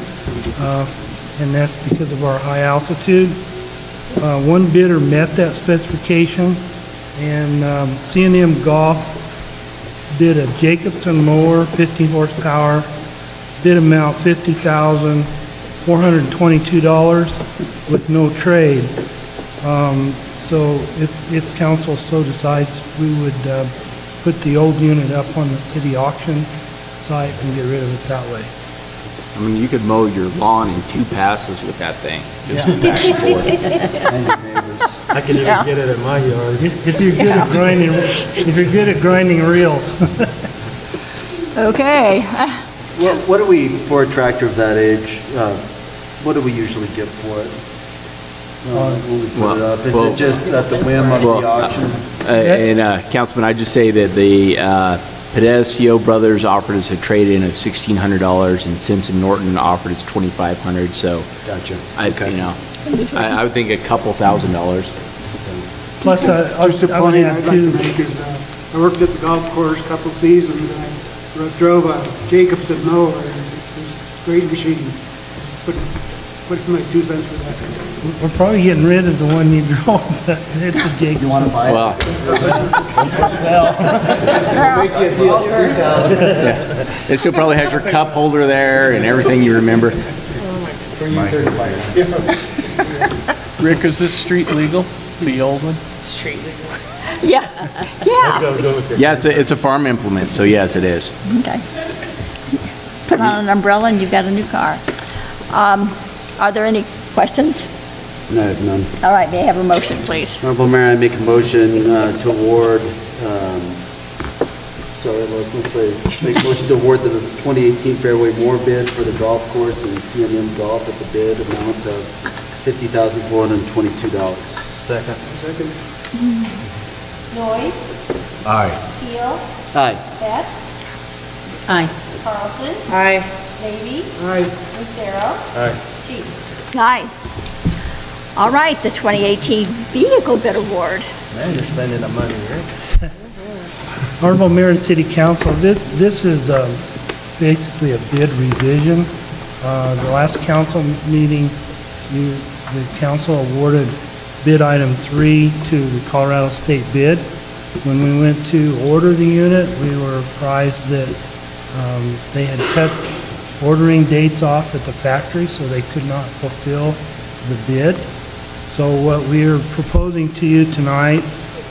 and that's because of our high altitude. One bidder met that specification, and C&M Golf bid a Jacobson mower, 50 horsepower, bid amount $50,422 with no trade. So if council so decides, we would put the old unit up on the city auction site and get rid of it that way. I mean, you could mow your lawn in 2 passes with that thing, just back and forth. I can even get it in my yard. If you're good at grinding reels. Okay. What do we, for a tractor of that age, what do we usually get for it? When we put it up? Is it just at the whim of the auction? Councilman, I'd just say that the Pedescio Brothers offered us a trade-in of $1,600, and Simpson Norton offered us $2,500. So, gotcha. I would think a couple $1,000. Plus, Just a point I'd like to make is, I worked at the golf course a couple seasons, and I drove a Jacobson mower, and it was a great machine. Just put put in my 2 cents for that. We're probably getting rid of the one you drove, but it's a Jake's. You want to buy it? Well. It's for sale. Make you a deal. Yeah. It still probably has your cup holder there and everything you remember. Rick, is this street legal, the old one? Street legal. Yeah, yeah. Yeah, it's a farm implement, so yes, it is. Okay. Put on an umbrella and you've got a new car. Are there any questions? No, I have none. All right, may I have a motion, please? Honorable Mayor, I make a motion to award, sorry, I lost my place. Make a motion to award the 2018 Fairway Moore bid for the golf course and CMM Golf at the bid amount of $50,422. Second. Second. Noyes? Aye. Keel? Aye. Betts? Aye. Carlson? Aye. Levy? Aye. Lucero? Aye. Cheek? Aye. All right, the 2018 Vehicle Bid Award. Man, you're spending the money, Rick. Honorable Mayor and City Council, this is basically a bid revision. The last council meeting, the council awarded bid item 3 to the Colorado State bid. When we went to order the unit, we were apprised that they had cut ordering dates off at the factory, so they could not fulfill the bid. So what we are proposing to you tonight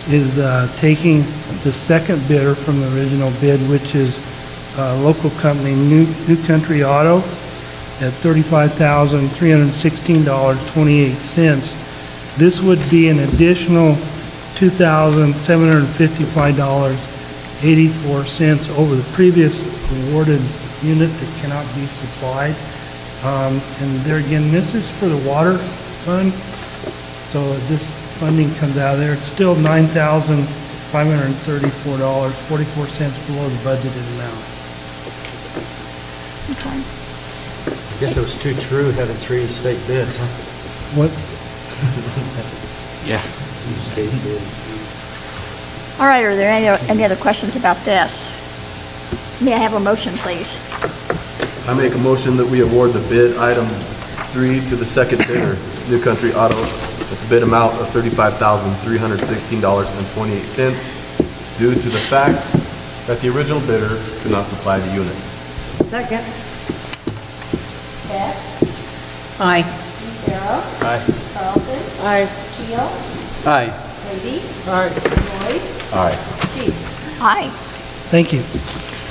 is taking the second bidder from the original bid, which is local company New Country Auto at $35,316.28. This would be an additional $2,755.84 over the previous awarded unit that cannot be supplied. And there again, this is for the water fund. So this funding comes out of there. It's still $9,534.44 below the budgeted amount. Okay. I guess it was too true having 3 state bids, huh? What? Yeah. State bid. All right, are there any other questions about this? May I have a motion, please? I make a motion that we award the bid item 3 to the second bidder, New Country Auto, with a bid amount of $35,316.28 due to the fact that the original bidder could not supply the unit. Second. Betts? Aye. Lucero? Aye. Carlson? Aye. Keel? Aye. Levy? Aye. Noyes? Aye. Cheek? Aye. Thank you.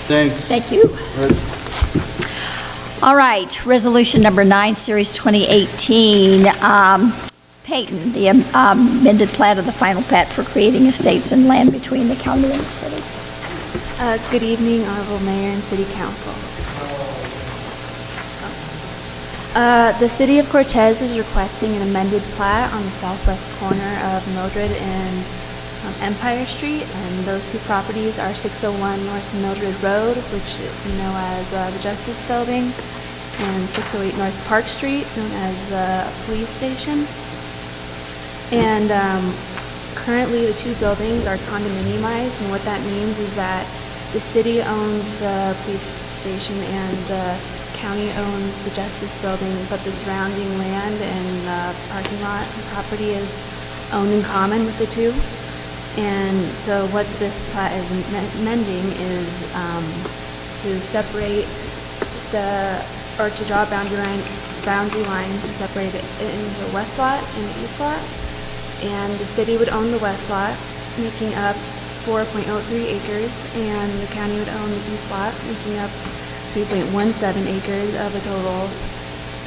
Thanks. Thank you. All right, resolution number 9, series 2018. Peyton, the amended plat of the final plat for creating estates and land between the county and the city. Good evening, Honorable Mayor and City Council. The City of Cortez is requesting an amended plat on the southwest corner of Mildred and Empire Street, and those two properties are 601 North Mildred Road, which you know as the Justice Building, and 608 North Park Street, known as the police station. And currently the two buildings are condominiumized, and what that means is that the city owns the police station and the county owns the Justice Building, but the surrounding land and the parking lot and property is owned in common with the two. And so what this plat is amending is to separate or to draw a boundary line to separate it into a west lot and an east lot. And the city would own the west lot, making up 4.03 acres, and the county would own the east lot, making up 3.17 acres of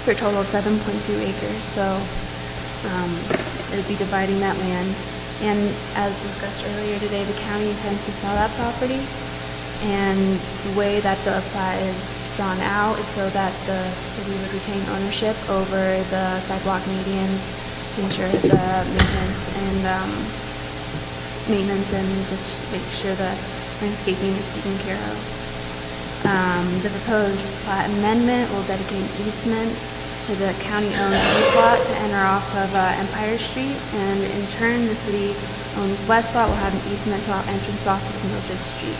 for a total of 7.2 acres. So it would be dividing that land. And as discussed earlier today, the county intends to sell that property. And the way that the plat is drawn out is so that the city would retain ownership over the sidewalk medians to ensure the maintenance and just make sure the landscaping is taken care of. The proposed plat amendment will dedicate an easement to the county-owned east lot to enter off of Empire Street, and in turn, the city-owned west lot will have an easement to entrance off of Mildred Street.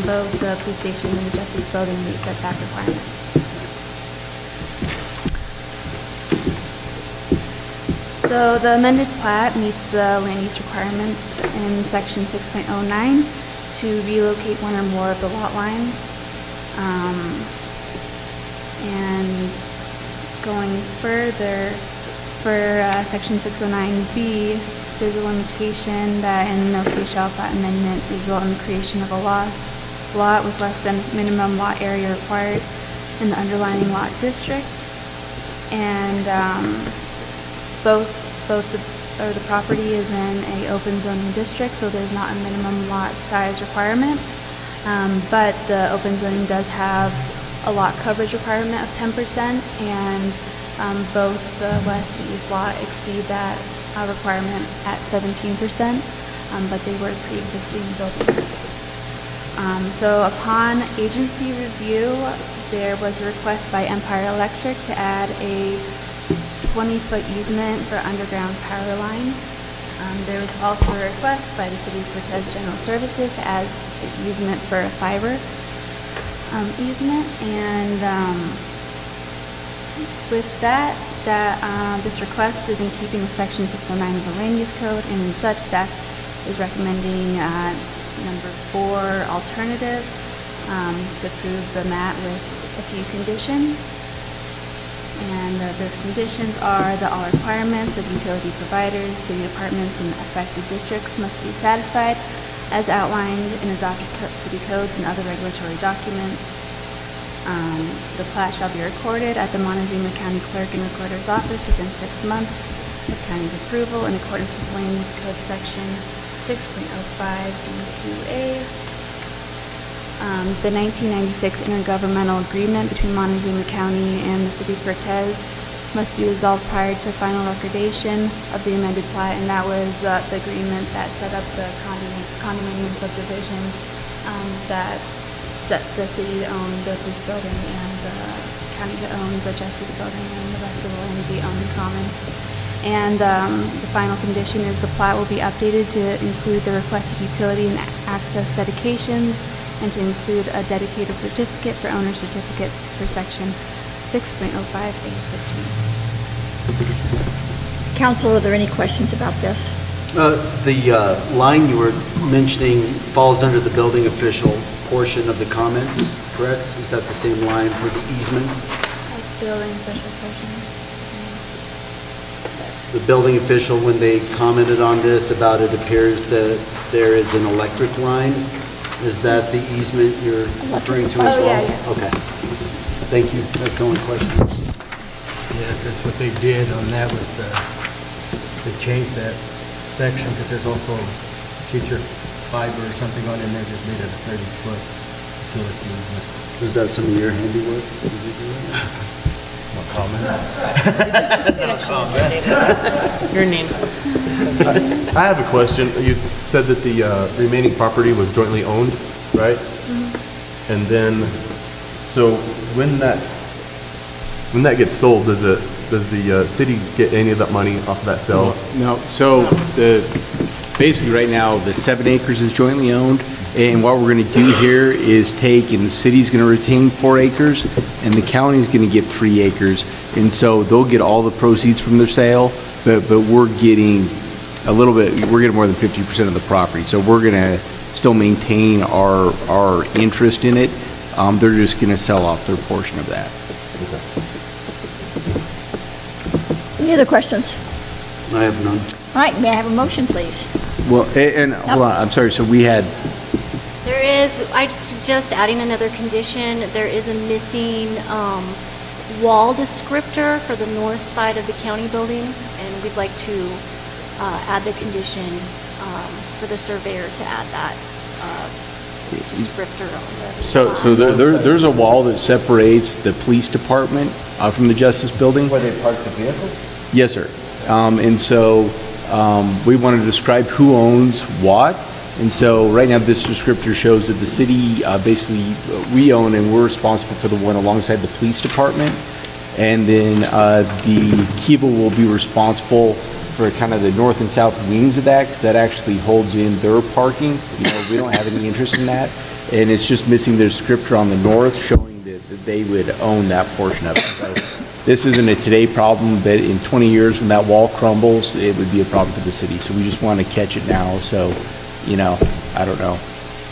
Both the police station and the Justice Building meet setback requirements. So the amended plat meets the land use requirements in section 6.09 to relocate one or more of the lot lines. And going further, for section 609B, there's a limitation that in no case shall plat amendment result in the creation of a lot with less than minimum lot area required in the underlying lot district. And the property is in a open zoning district, so there's not a minimum lot size requirement. But the open zoning does have a lot coverage requirement of 10%, and both the west and east lot exceed that requirement at 17%, but they were pre-existing buildings. So upon agency review, there was a request by Empire Electric to add a 20-foot easement for underground power line. There was also a request by the City of Cortez General Services to add an easement for a fiber easement. And with that, this request is in keeping with Section 609 of the Land Use Code, and in such, staff is recommending number 4 alternative to approve the MAT with a few conditions. And those conditions are that all requirements of utility providers, city departments, and affected districts must be satisfied as outlined in adopted city codes and other regulatory documents. The plat shall be recorded at the Montezuma County Clerk and Recorder's Office within 6 months of county's approval in accordance with Land Use Code Section 6.05 D2A. The 1996 intergovernmental agreement between Montezuma County and the City of Cortez must be resolved prior to final recordation of the amended plat, and that was the agreement that set up the condominium subdivision that the city owned the police building and the county to own the justice building, and the rest of the land to be owned in common. And the final condition is the plat will be updated to include the requested utility and access dedications, and to include a dedicated certificate for owner certificates per section 6.05A15. Council, are there any questions about this? The line you were mentioning falls under the building official portion of the comments, correct? Is that the same line for the easement? Building official portion. The building official, when they commented on this, about it appears that there is an electric line. Is that the easement you're referring to as well? Yeah. Okay. Thank you. That's the only question. Yeah, because what they did on that was they changed that section, because there's also future fiber or something on in there, just made it a 30-foot utility easement. Was that some of your handiwork? Did you do that? No comment. Your name. I have a question. You said that the remaining property was jointly owned, right? Mm-hmm. And then, so when that gets sold, does the city get any of that money off of that sale? No, so basically right now, the 7 acres is jointly owned, and what we're gonna do here is take, and the city's gonna retain 4 acres, and the county's gonna get 3 acres, and so they'll get all the proceeds from their sale, but we're getting a little bit, we're getting more than 50% of the property, so we're gonna still maintain our interest in it. They're just gonna sell off their portion of that. Any other questions? I have none. All right, may I have a motion, please? Well, and hold on, I'm sorry, so we had, There is, I'd suggest adding another condition. There is a missing wall descriptor for the north side of the county building, and we'd like to add the condition for the surveyor to add that descriptor on the so there's a wall that separates the police department from the justice building. Where they park the vehicles? Yes, sir. And so we want to describe who owns what. And so right now this descriptor shows that the city basically we own and we're responsible for the one alongside the police department. And then the Kiva will be responsible for kind of the north and south wings of that, because that actually holds in their parking. You know, we don't have any interest in that. And it's just missing the descriptor on the north showing that they would own that portion of it. So this isn't a today problem, but in 20 years when that wall crumbles, it would be a problem for the city. So we just want to catch it now, so, you know, I don't know.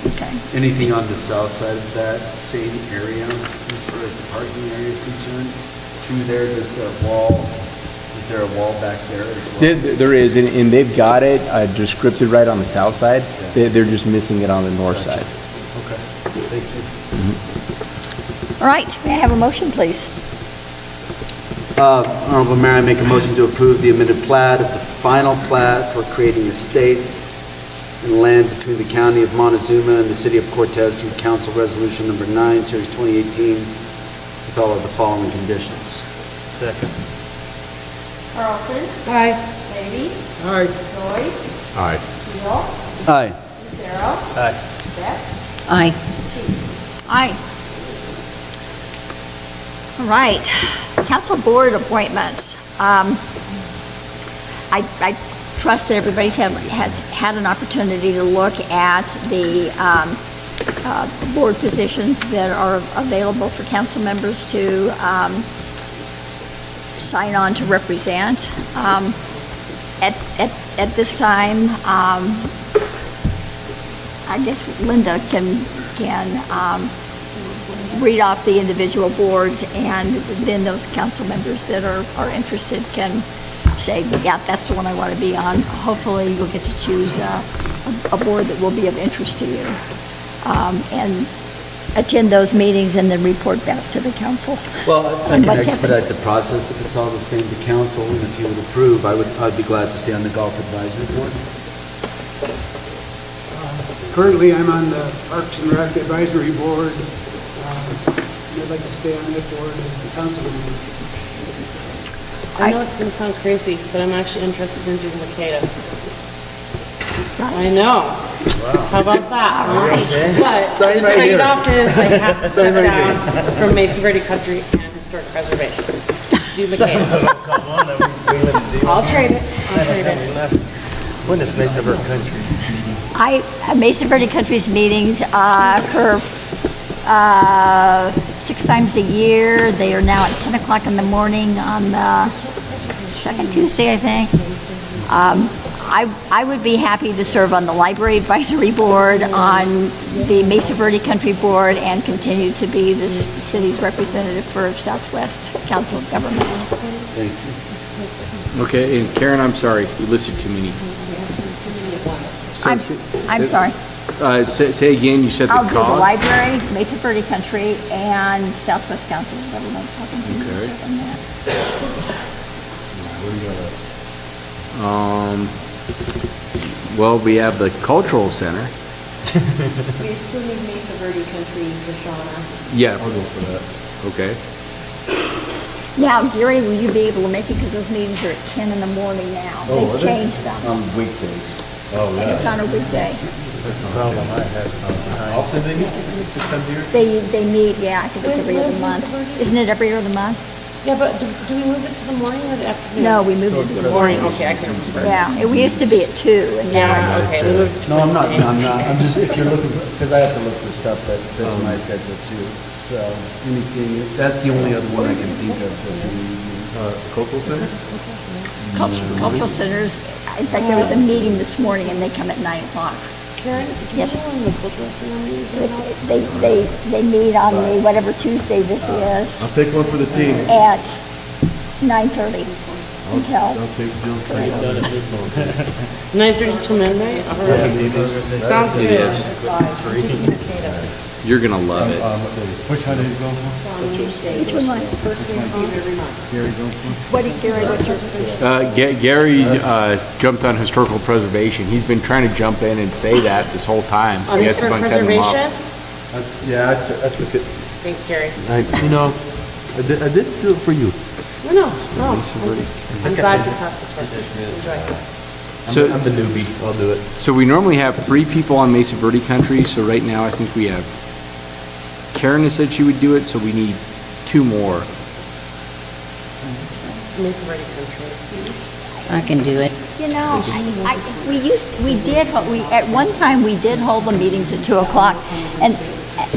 Okay. Anything on the south side of that same area, as far as the parking area is concerned? Through there, is there a wall back there as well? There is, and they've got it descripted right on the south side. They're just missing it on the north side. Okay, thank you. All right, may I have a motion, please? Honorable Mayor, I make a motion to approve the amended plat of the final plat for creating estates and land between the County of Montezuma and the City of Cortez through Council Resolution Number 9, Series 2018, with all of the following conditions. Second. Carlson? Aye. Lady? Aye. Joyce? Aye. Keel? Aye. Lucero? Aye. Beck? Aye. Aye. All right, council board appointments. I trust that everybody's has had an opportunity to look at the board positions that are available for council members to sign on to represent. At this time, I guess Linda can read off the individual boards, and then those council members that are interested can say, yeah, that's the one I want to be on. Hopefully you'll get to choose a board that will be of interest to you, and attend those meetings and then report back to the council. Well, I can What's expedite the process if it's all the same to council, and if you would approve, I'd be glad to stay on the Golf Advisory Board. Currently, I'm on the Parks and Rec Advisory Board. I'd like to stay on that board as the council member. I know it's going to sound crazy, but I'm actually interested in doing Makeda. I know. Wow. How about that? Huh? But the trade-off is I have to step down from Mesa Verde Country and Historic Preservation. Do Makeda. I'll trade it. I'll trade it. When is Mesa Verde Country? Mesa Verde Country's meetings occur 6 times a year. They are now at 10 o'clock in the morning on the second Tuesday, I think. I would be happy to serve on the Library Advisory Board, on the Mesa Verde Country Board, and continue to be the city's representative for Southwest Council of Governments. Thank you. Okay, and Karen, I'm sorry, you listed too many. I'm sorry. Say again, you said the I'll do the cog? Library, Mesa Verde Country, and Southwest Council of Governments. I'll continue to serve on that. Well, we have the Cultural Center. We still need Mesa Verde Country for Shauna. Yeah. I'll go for that. Okay. Now, Gary, will you be able to make it, because those meetings are at 10 in the morning now? They've changed them. On weekdays. Oh, And it's on a weekday. That's the problem I have. Often they meet 6 times a year? They meet, yeah, I think it's every other month. Isn't it every other month? Yeah, but do we move it to the morning or the afternoon? No, we moved it to the morning. Okay, I can remember. Yeah, it used to be at 2, and now Yeah, it's... okay, we moved it to No, I'm not, Wednesday. I'm just, if you're looking, because I have to look for stuff that's my schedule too. So, anything, that's the only other one I can think of that's in the evening. Cultural Center? Cultural centers, in fact, there was a meeting this morning, and they come at 9 o'clock. Karen, Yes. do you know when the cultural center meetings are? They meet on the, whatever Tuesday this is, I'll take one for the team. at 9:30 until... I'll take Jill's place. 9:30 to midnight? All right. Sounds It good. is. You're gonna love it. Which one did you go for? Which one? First week of every month. Gary, go for? What did Gary, what's your... Gary jumped on historical preservation. He's been trying to jump in and say that this whole time. On We have to historic cut him off. preservation? Yeah, I took it. Thanks, Gary. I did do it for you. No, I'm glad to pass the torch. Enjoy. So I'm the newbie. I'll do it. So we normally have 3 people on Mesa Verde Country, so right now I think we have, Karen has said she would do it, so we need 2 more. Mesa Verde Country. I can do it. You know, at one time we did hold the meetings at 2 o'clock, and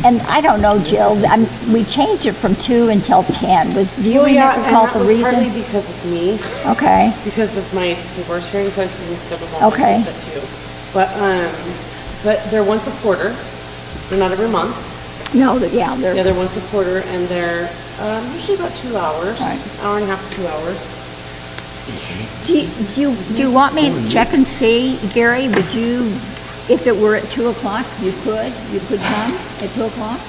And I don't know, Jill, we changed it from 2 until 10. Do you recall the reason? Partly because of me. Okay. Because of my divorce hearing, so I was being scheduled all Okay. at 2. But they're once a quarter. They're not every month. No, they're they're once a quarter, and they're usually about 2 hours, hour and a half to 2 hours. Do you want me to check and see, Gary? Would you, if it were at 2 o'clock, you could come at 2 o'clock?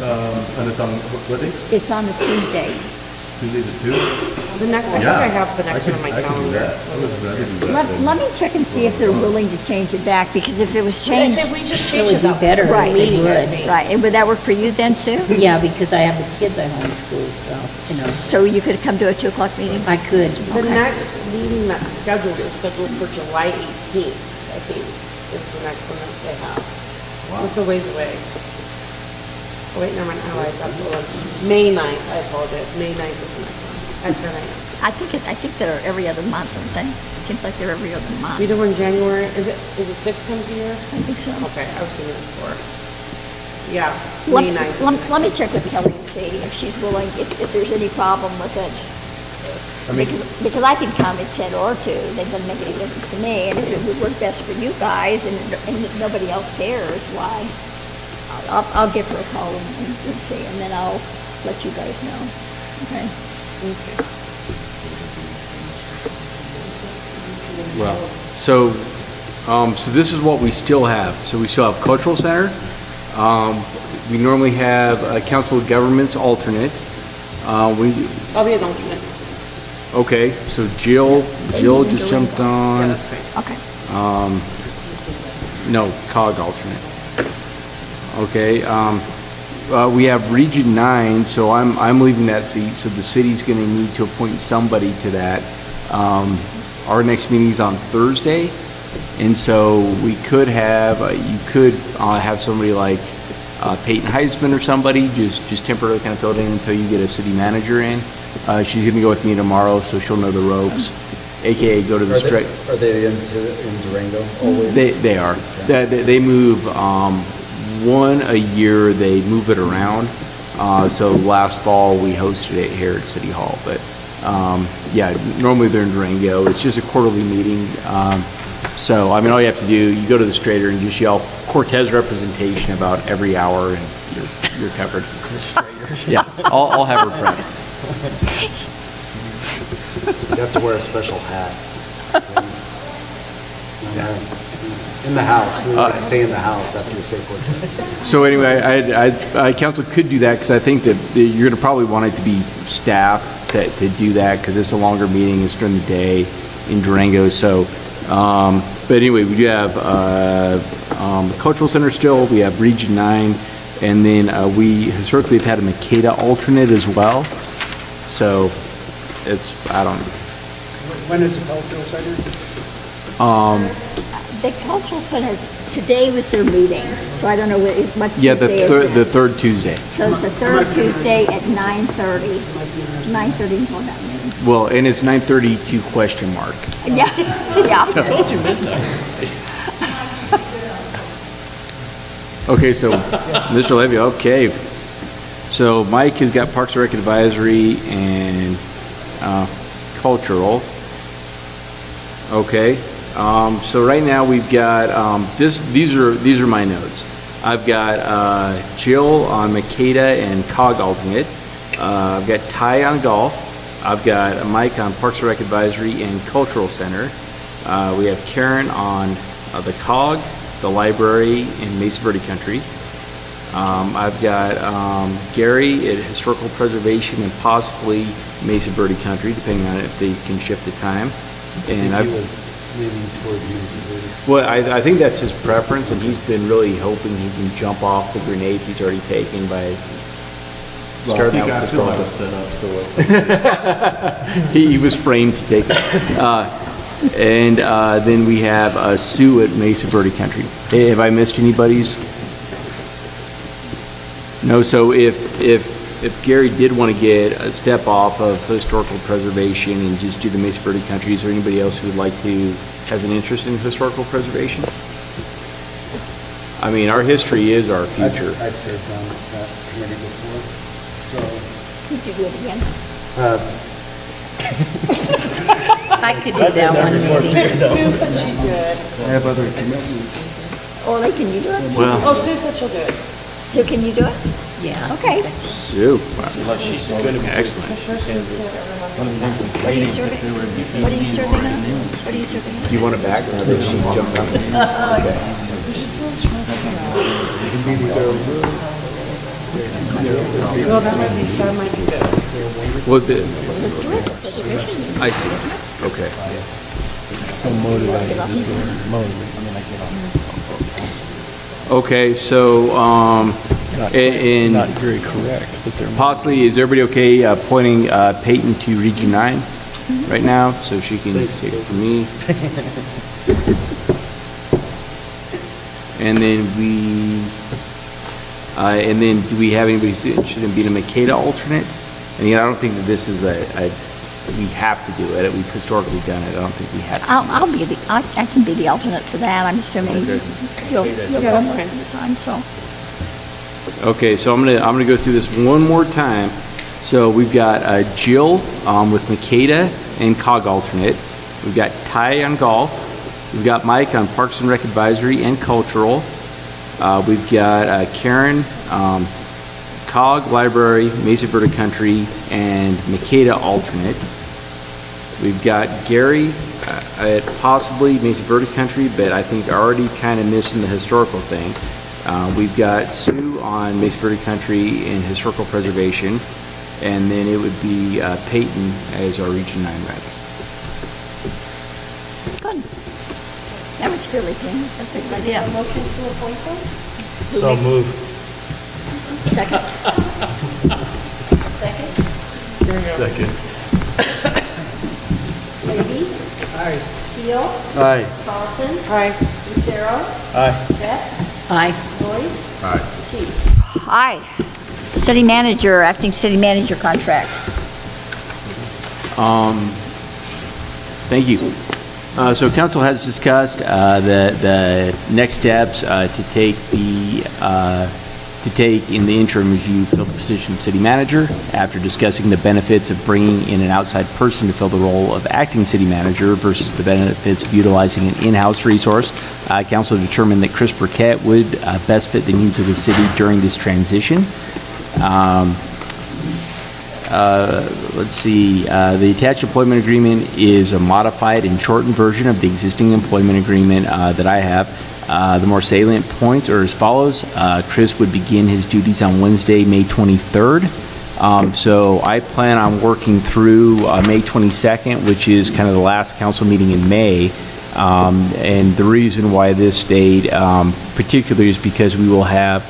And it's on what day? It's on a Tuesday. Tuesday the 2? I think I have the next one on my calendar. Let me check and see if they're willing to change it back, because if it was changed. If we just change it, that better. Right, It would. right. And would that work for you then, Sue? Yeah, because I have the kids I homeschool, so, So you could come to a 2 o'clock meeting? I could. The next meeting that's scheduled is scheduled for July 18th, I think, is the next one that they have. So it's a ways away. Oh, wait, never mind, I lied, that's May 9th, I apologize. May 9th is the next one, at 10 a.m. I think they're every other month, aren't they? It seems like they're every other month. We do one in January, is it 6 times a year? I think so. Okay, I was thinking of 4. Yeah, May 9th. Let me check with Kelly and see if she's willing, if there's any problem with it. Because I can come at 10 or 2, that doesn't make any difference to me, and if it would work best for you guys and nobody else cares, why? I'll give her a call and see, and then I'll let you guys know, okay? Okay. Well, so this is what we still have. So we still have Cultural Center. We normally have a Council of Governments alternate. I'll be an alternate. Okay, so Jill just jumped on. Yeah, that's right. Okay. No, COG alternate. Okay, we have Region 9, so I'm leaving that seat, so the city's gonna need to appoint somebody to that. Our next meeting's on Thursday, and so we could have, you could have somebody like Peyton Heisman or somebody, just temporarily kind of fill it in until you get a city manager in. She's gonna go with me tomorrow, so she'll know the ropes, AKA go to the straight. Are they in Durango always? They are. They move, one a year, they move it around. So last fall, we hosted it here at City Hall, but yeah, normally they're in Durango. It's just a quarterly meeting. So, I mean, all you have to do, you go to the Strater and just yell Cortez representation about every hour and you're covered. Yeah, I'll have her prep. You have to wear a special hat. In the house, we like to say in the house after you say Cortez. So anyway, council could do that because I think that you're going to probably want it to be staff to do that because it's a longer meeting. It's during the day in Durango. So, but anyway, we do have Cultural Center still. We have Region 9, and then we historically have had a Makeda alternate as well. So it's, I don't know. When is the Cultural Center? The Cultural Center, today was their meeting, so I don't know what Yeah, Tuesday is the it? third Tuesday. So it's the third Tuesday at 9:30. 9:30 until that meeting. Well, and it's 9:30 to question mark. Yeah, yeah. So- Told you Okay, so Mr. Levy, okay. So Mike has got Parks and Rec Advisory and Cultural. Okay. So right now we've got these are my notes. I've got Jill on Makeda and COG alternate. I've got Ty on golf. I've got Mike on Parks and Rec Advisory and Cultural Center. We have Karen on the COG, the library, and Mesa Verde Country. I've got Gary at Historical Preservation and possibly Mesa Verde Country, depending on if they can shift the time. And I've leaning towards Mesa Verde. Well, I think that's his preference, and he's been really hoping he can jump off the grenade he's already taken by starting out with the project. He was framed to take it. And then we have Sue at Mesa Verde Country. Hey, have I missed anybody's? No, so if Gary did want to get a step off of historical preservation and just do the Mesa Verde Country, is there anybody else who would like to, has an interest in historical preservation? I mean, our history is our future. I've served on that committee before, so. Could you do it again? I could do that one. Sue said she did. I have other commitments. Ollie, can you do it? Well- Oh, Sue said she'll do it. Sue, can you do it? Yeah. Okay. Sue. Unless she's going to be. Excellent. What are you serving? What are you serving on? What are you serving on? Do you want it back, or did she jump out? Well, that might be good. Well, the, Historical preservation. I see. Okay. Okay, so, and Not very correct, but they're. possibly, is everybody okay appointing Peyton to Region 9 right now, so she can take it from me? And then do we have anybody who's interested in being a Makeda alternate? And again, I don't think that this is we have to do it. We've historically done it. I don't think we have to. I can be the alternate for that. I'm assuming Okay. you'll Yeah, go that's most fine. of the time, so. Okay, so I'm gonna go through this one more time. So we've got Jill with Makeda and COG alternate. We've got Ty on golf. We've got Mike on Parks and Rec Advisory and Cultural. We've got Karen, COG Library, Mesa Verde Country, and Makeda alternate. We've got Gary at possibly Mesa Verde Country, but I think already kind of missing the historical thing. We've got Sue on Mesa Verde Country and Historical Preservation, and then it would be Peyton as our Region 9 rep. Good. That was fairly painless. That's a good idea. Motion to appoint them? So move. Second. Second? Second. Lady? Aye. Keel? Aye. Carlson? Aye. Lucero? Aye. Beck? Aye. Lloyd? Aye. Keith? Aye. City manager, acting city manager contract. Thank you. So council has discussed the next steps to take in the interim as you fill the position of city manager. After discussing the benefits of bringing in an outside person to fill the role of acting city manager versus the benefits of utilizing an in-house resource, council determined that Chris Burkett would best fit the needs of the city during this transition. Let's see, the attached employment agreement is a modified and shortened version of the existing employment agreement that I have. The more salient points are as follows. Chris would begin his duties on Wednesday, May 23rd. So I plan on working through May 22nd, which is kind of the last council meeting in May. And the reason why this date particularly is because we will have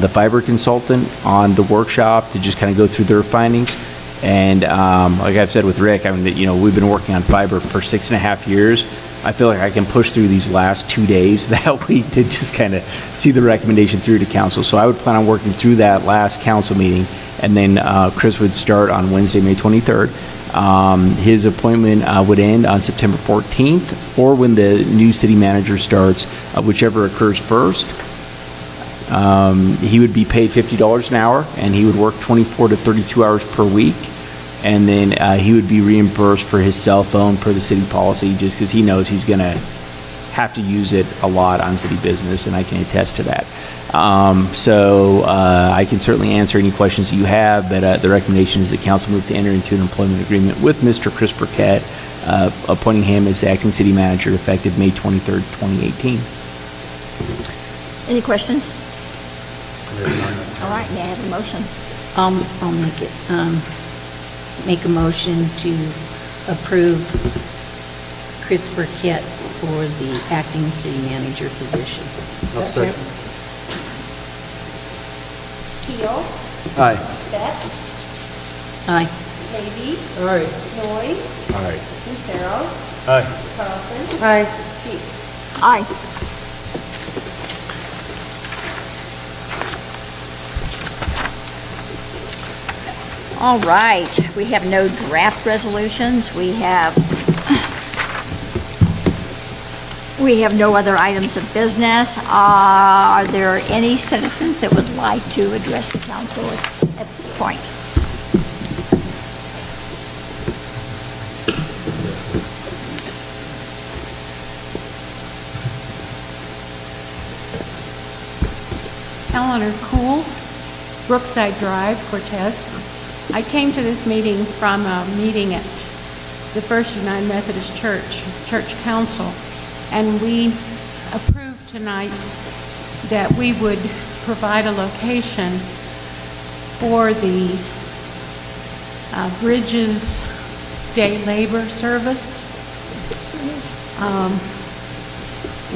the fiber consultant on the workshop to just kind of go through their findings. And like I've said with Rick, I mean, we've been working on fiber for 6.5 years. I feel like I can push through these last 2 days that week to just kind of see the recommendation through to council. So I would plan on working through that last council meeting, and then Chris would start on Wednesday, May 23rd. His appointment would end on September 14th, or when the new city manager starts, whichever occurs first. He would be paid $50 an hour, and he would work 24 to 32 hours per week. And then he would be reimbursed for his cell phone per the city policy, just because he knows he's going to have to use it a lot on city business, and I can attest to that. So I can certainly answer any questions you have, but the recommendation is that council move to enter into an employment agreement with Mr. Chris Burkett, appointing him as acting city manager effective May 23rd, 2018. Any questions? All right, may I have a motion? I'll make it. Make a motion to approve Chris Burkett for the acting city manager position. I'll second. Keel? Aye. Beck? Aye. Lady? Aye. Lloyd? Aye. Lucero? Aye. Carlson? Aye. Keith? Aye. All right, we have no draft resolutions. We have We have no other items of business. Are there any citizens that would like to address the council at this point? Eleanor Cool, Brookside Drive, Cortez. I came to this meeting from a meeting at the First United Methodist Church Council, and we approved tonight that we would provide a location for the Bridges Day Labor Service.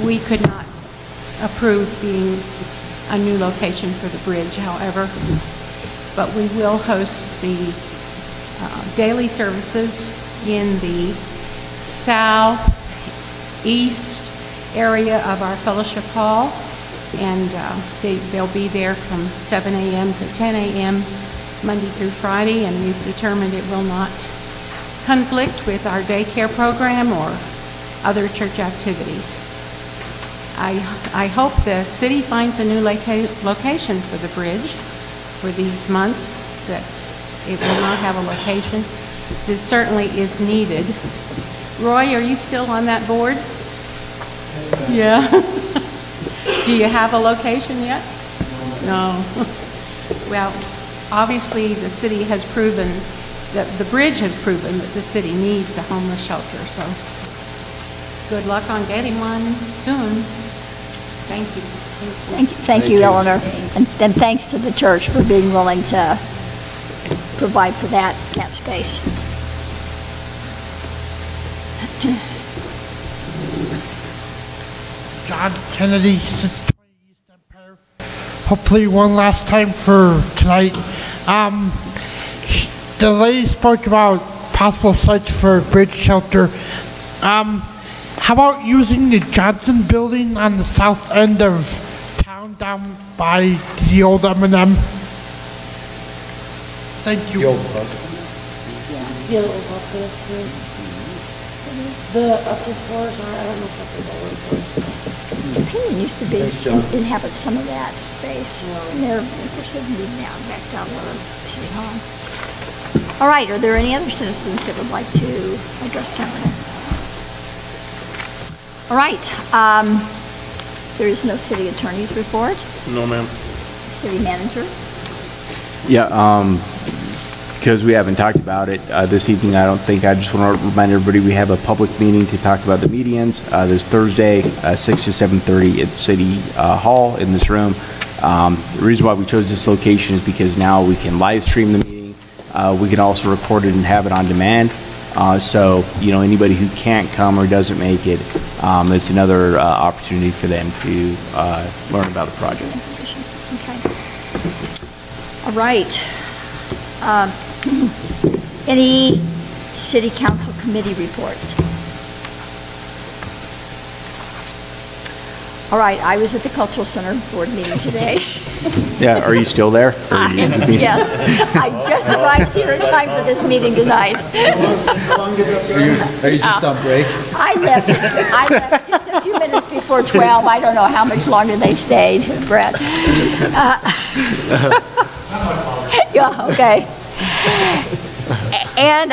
We could not approve being a new location for the bridge, however, but we will host the daily services in the southeast area of our fellowship hall, and they'll be there from 7 a.m. to 10 a.m. Monday through Friday, and we've determined it will not conflict with our daycare program or other church activities. I hope the city finds a new location for the bridge for these months that it will not have a location. It certainly is needed. Roy, are you still on that board? Yeah. Do you have a location yet? No. Well, obviously the city has proven, that the bridge has proven that the city needs a homeless shelter, so good luck on getting one soon. Thank you. Thank you, Eleanor. And thanks to the church for being willing to provide for that space. John Kennedy, 620 East Empire. Hopefully one last time for tonight. The lady spoke about possible sites for a bridge shelter. How about using the Johnson Building on the south end of town down by the old M&M? Thank you. The old hospital. The upper floors are, I don't know if they're lower floors. Pinion used to inhabit some of that space. And they're, of course, they've moved now back down to the city hall. All right, are there any other citizens that would like to address council? All right, there is no city attorney's report. No, ma'am. City manager? Yeah, because we haven't talked about it this evening, I just want to remind everybody we have a public meeting to talk about the medians this Thursday, 6 to 7:30 at City Hall in this room. The reason why we chose this location is because now we can live stream the meeting. We can also record it and have it on demand. So, anybody who can't come or doesn't make it, it's another opportunity for them to learn about the project. Okay. All right. Any city council committee reports? All right, I was at the Cultural Center board meeting today. Yeah, are you still there? Yes, I just arrived here in time for this meeting tonight. Are you just on break? I left just a few minutes before 12. I don't know how much longer they stayed, Brett. Yeah, okay. And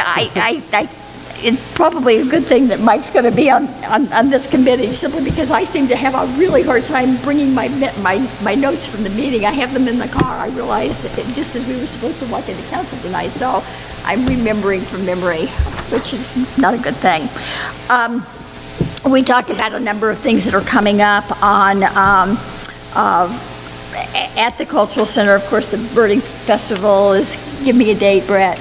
it's probably a good thing that Mike's going to be on this committee, simply because I seem to have a really hard time bringing my notes from the meeting. I have them in the car. I realized just as we were supposed to walk into council tonight, so I'm remembering from memory, which is not a good thing. We talked about a number of things that are coming up on at the Cultural Center. Of course, the Birding Festival is, give me a date, Brett.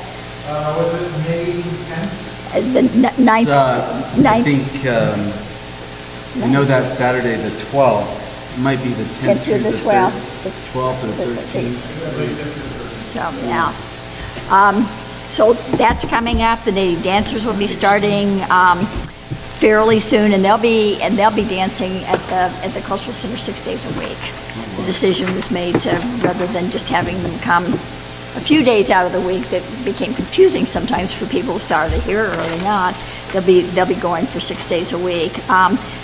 Was it May 10th? The 9th. I think, I know that Saturday, the 12th, it might be the 10th through the 12th. 12th or 13th. So, yeah. So that's coming up. The Native Dancers will be starting fairly soon, and they'll be dancing at the Cultural Center 6 days a week. The decision was made to, rather than just having them come a few days out of the week, that became confusing sometimes for people who started here or early on. They'll be going for 6 days a week.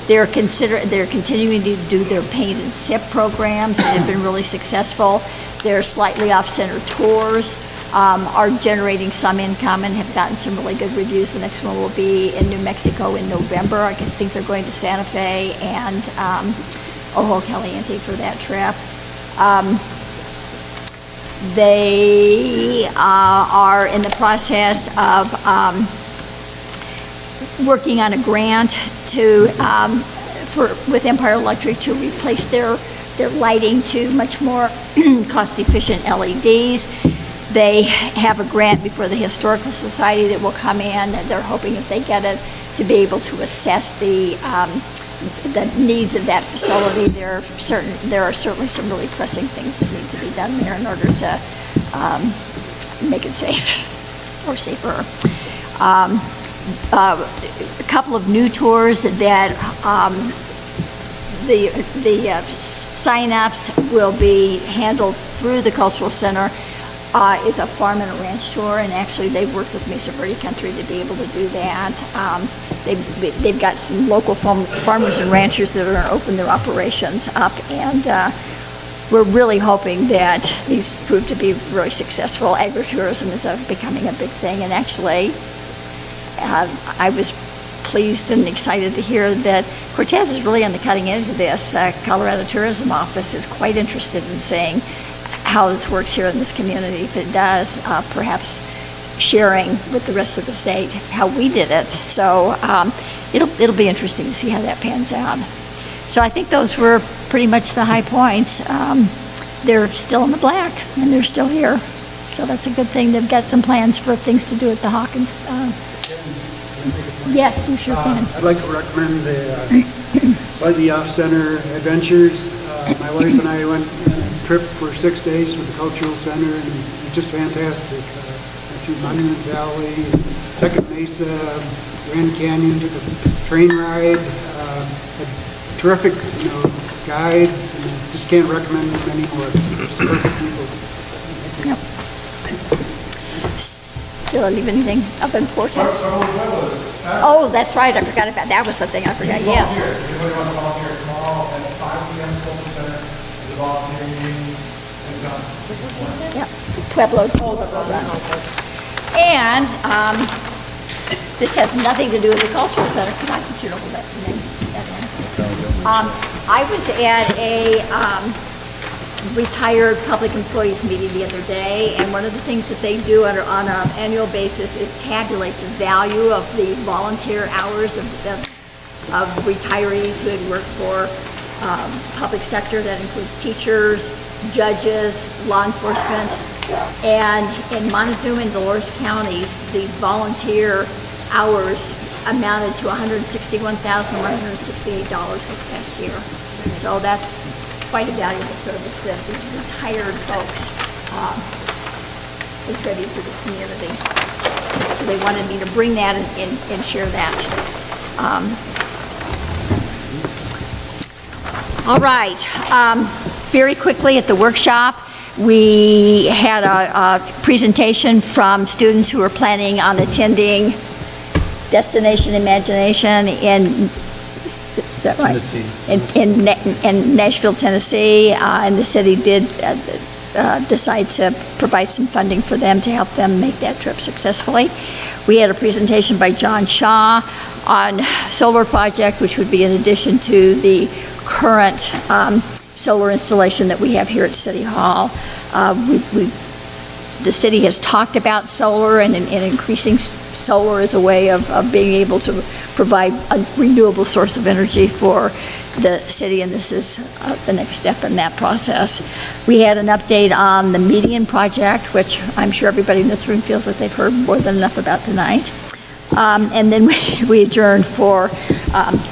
They're continuing to do their paint and sip programs that have been really successful. Their slightly off-center tours are generating some income and have gotten some really good reviews. The next one will be in New Mexico in November. I think they're going to Santa Fe and Ojo Caliente for that trip. They are in the process of working on a grant to with Empire Electric to replace their lighting to much more cost-efficient LEDs. They have a grant before the Historical Society that will come in. They're hoping if they get it to be able to assess the needs of that facility. There are certainly some really pressing things that need to be done there in order to make it safe or safer. A couple of new tours that the sign-ups will be handled through the Cultural Center. Is a farm and a ranch tour, and actually they've worked with Mesa Verde Country to be able to do that. They've got some local farmers and ranchers that are going to open their operations up, and we're really hoping that these prove to be really successful. Agritourism is becoming a big thing, and actually I was pleased and excited to hear that Cortez is really on the cutting edge of this. Colorado Tourism Office is quite interested in seeing how this works here in this community. If it does, perhaps sharing with the rest of the state how we did it. So it'll be interesting to see how that pans out. So I think those were pretty much the high points. They're still in the black, and they're still here. So that's a good thing. They've got some plans for things to do at the Hawkins. Yes, you sure can. I'd like to recommend the slightly off-center adventures. My wife and I went on a trip for 6 days with the Cultural Center, and it's just fantastic. Through Monument Valley, Second Mesa, Grand Canyon, took a train ride, had terrific, guides, and just can't recommend them anymore. Just perfect people. Yep. Did I leave anything of importance? Oh, that's right. I forgot about that. Was the thing I forgot. Yes. Anybody want to volunteer tomorrow at 5 p.m. Cultural Center? The volunteering meeting. Yep. Pueblo. And this has nothing to do with the Cultural Center. Can I get you to hold that for me? I was at a retired public employees meeting the other day, and one of the things that they do on an annual basis is tabulate the value of the volunteer hours of retirees who had worked for public sector. That includes teachers, judges, law enforcement. And in Montezuma and Dolores counties, the volunteer hours amounted to $161,168 this past year. So that's quite a valuable service that these retired folks contribute to this community. So they wanted me to bring that and share that. All right. Very quickly at the workshop, we had a presentation from students who are planning on attending Destination Imagination in, is that right? Tennessee. In Nashville, Tennessee, and the city did decide to provide some funding for them to help them make that trip successfully. We had a presentation by John Shaw on solar project, which would be in addition to the current solar installation that we have here at City Hall. The city has talked about solar and increasing solar as a way of being able to provide a renewable source of energy for the city, and this is the next step in that process. We had an update on the median project, which I'm sure everybody in this room feels that they've heard more than enough about tonight. And then we adjourned for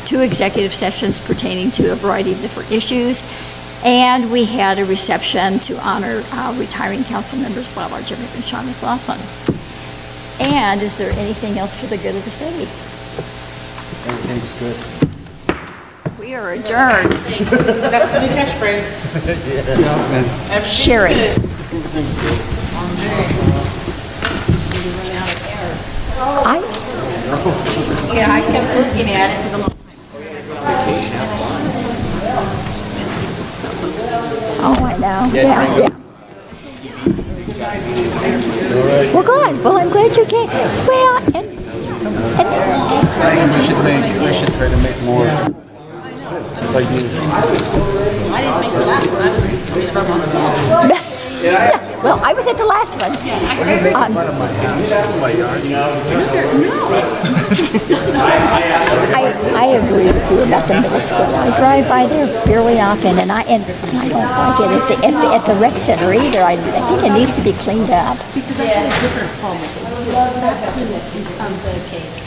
2 executive sessions pertaining to a variety of different issues. And we had a reception to honor retiring council members Bob Arjemic and Sean McLaughlin. And is there anything else for the good of the city? Everything's good. We are adjourned. That's the new catchphrase. Sherry. I kept looking at it. Yeah. Well, good. Well, I'm glad you came. Well, We should try to make more. Like well, I was at the last one. I agree with you about the middle school. I drive by there fairly often, and I don't like it at the rec center either. I think it needs to be cleaned up. Because I had a different problem with it. Because that peanut, the cake.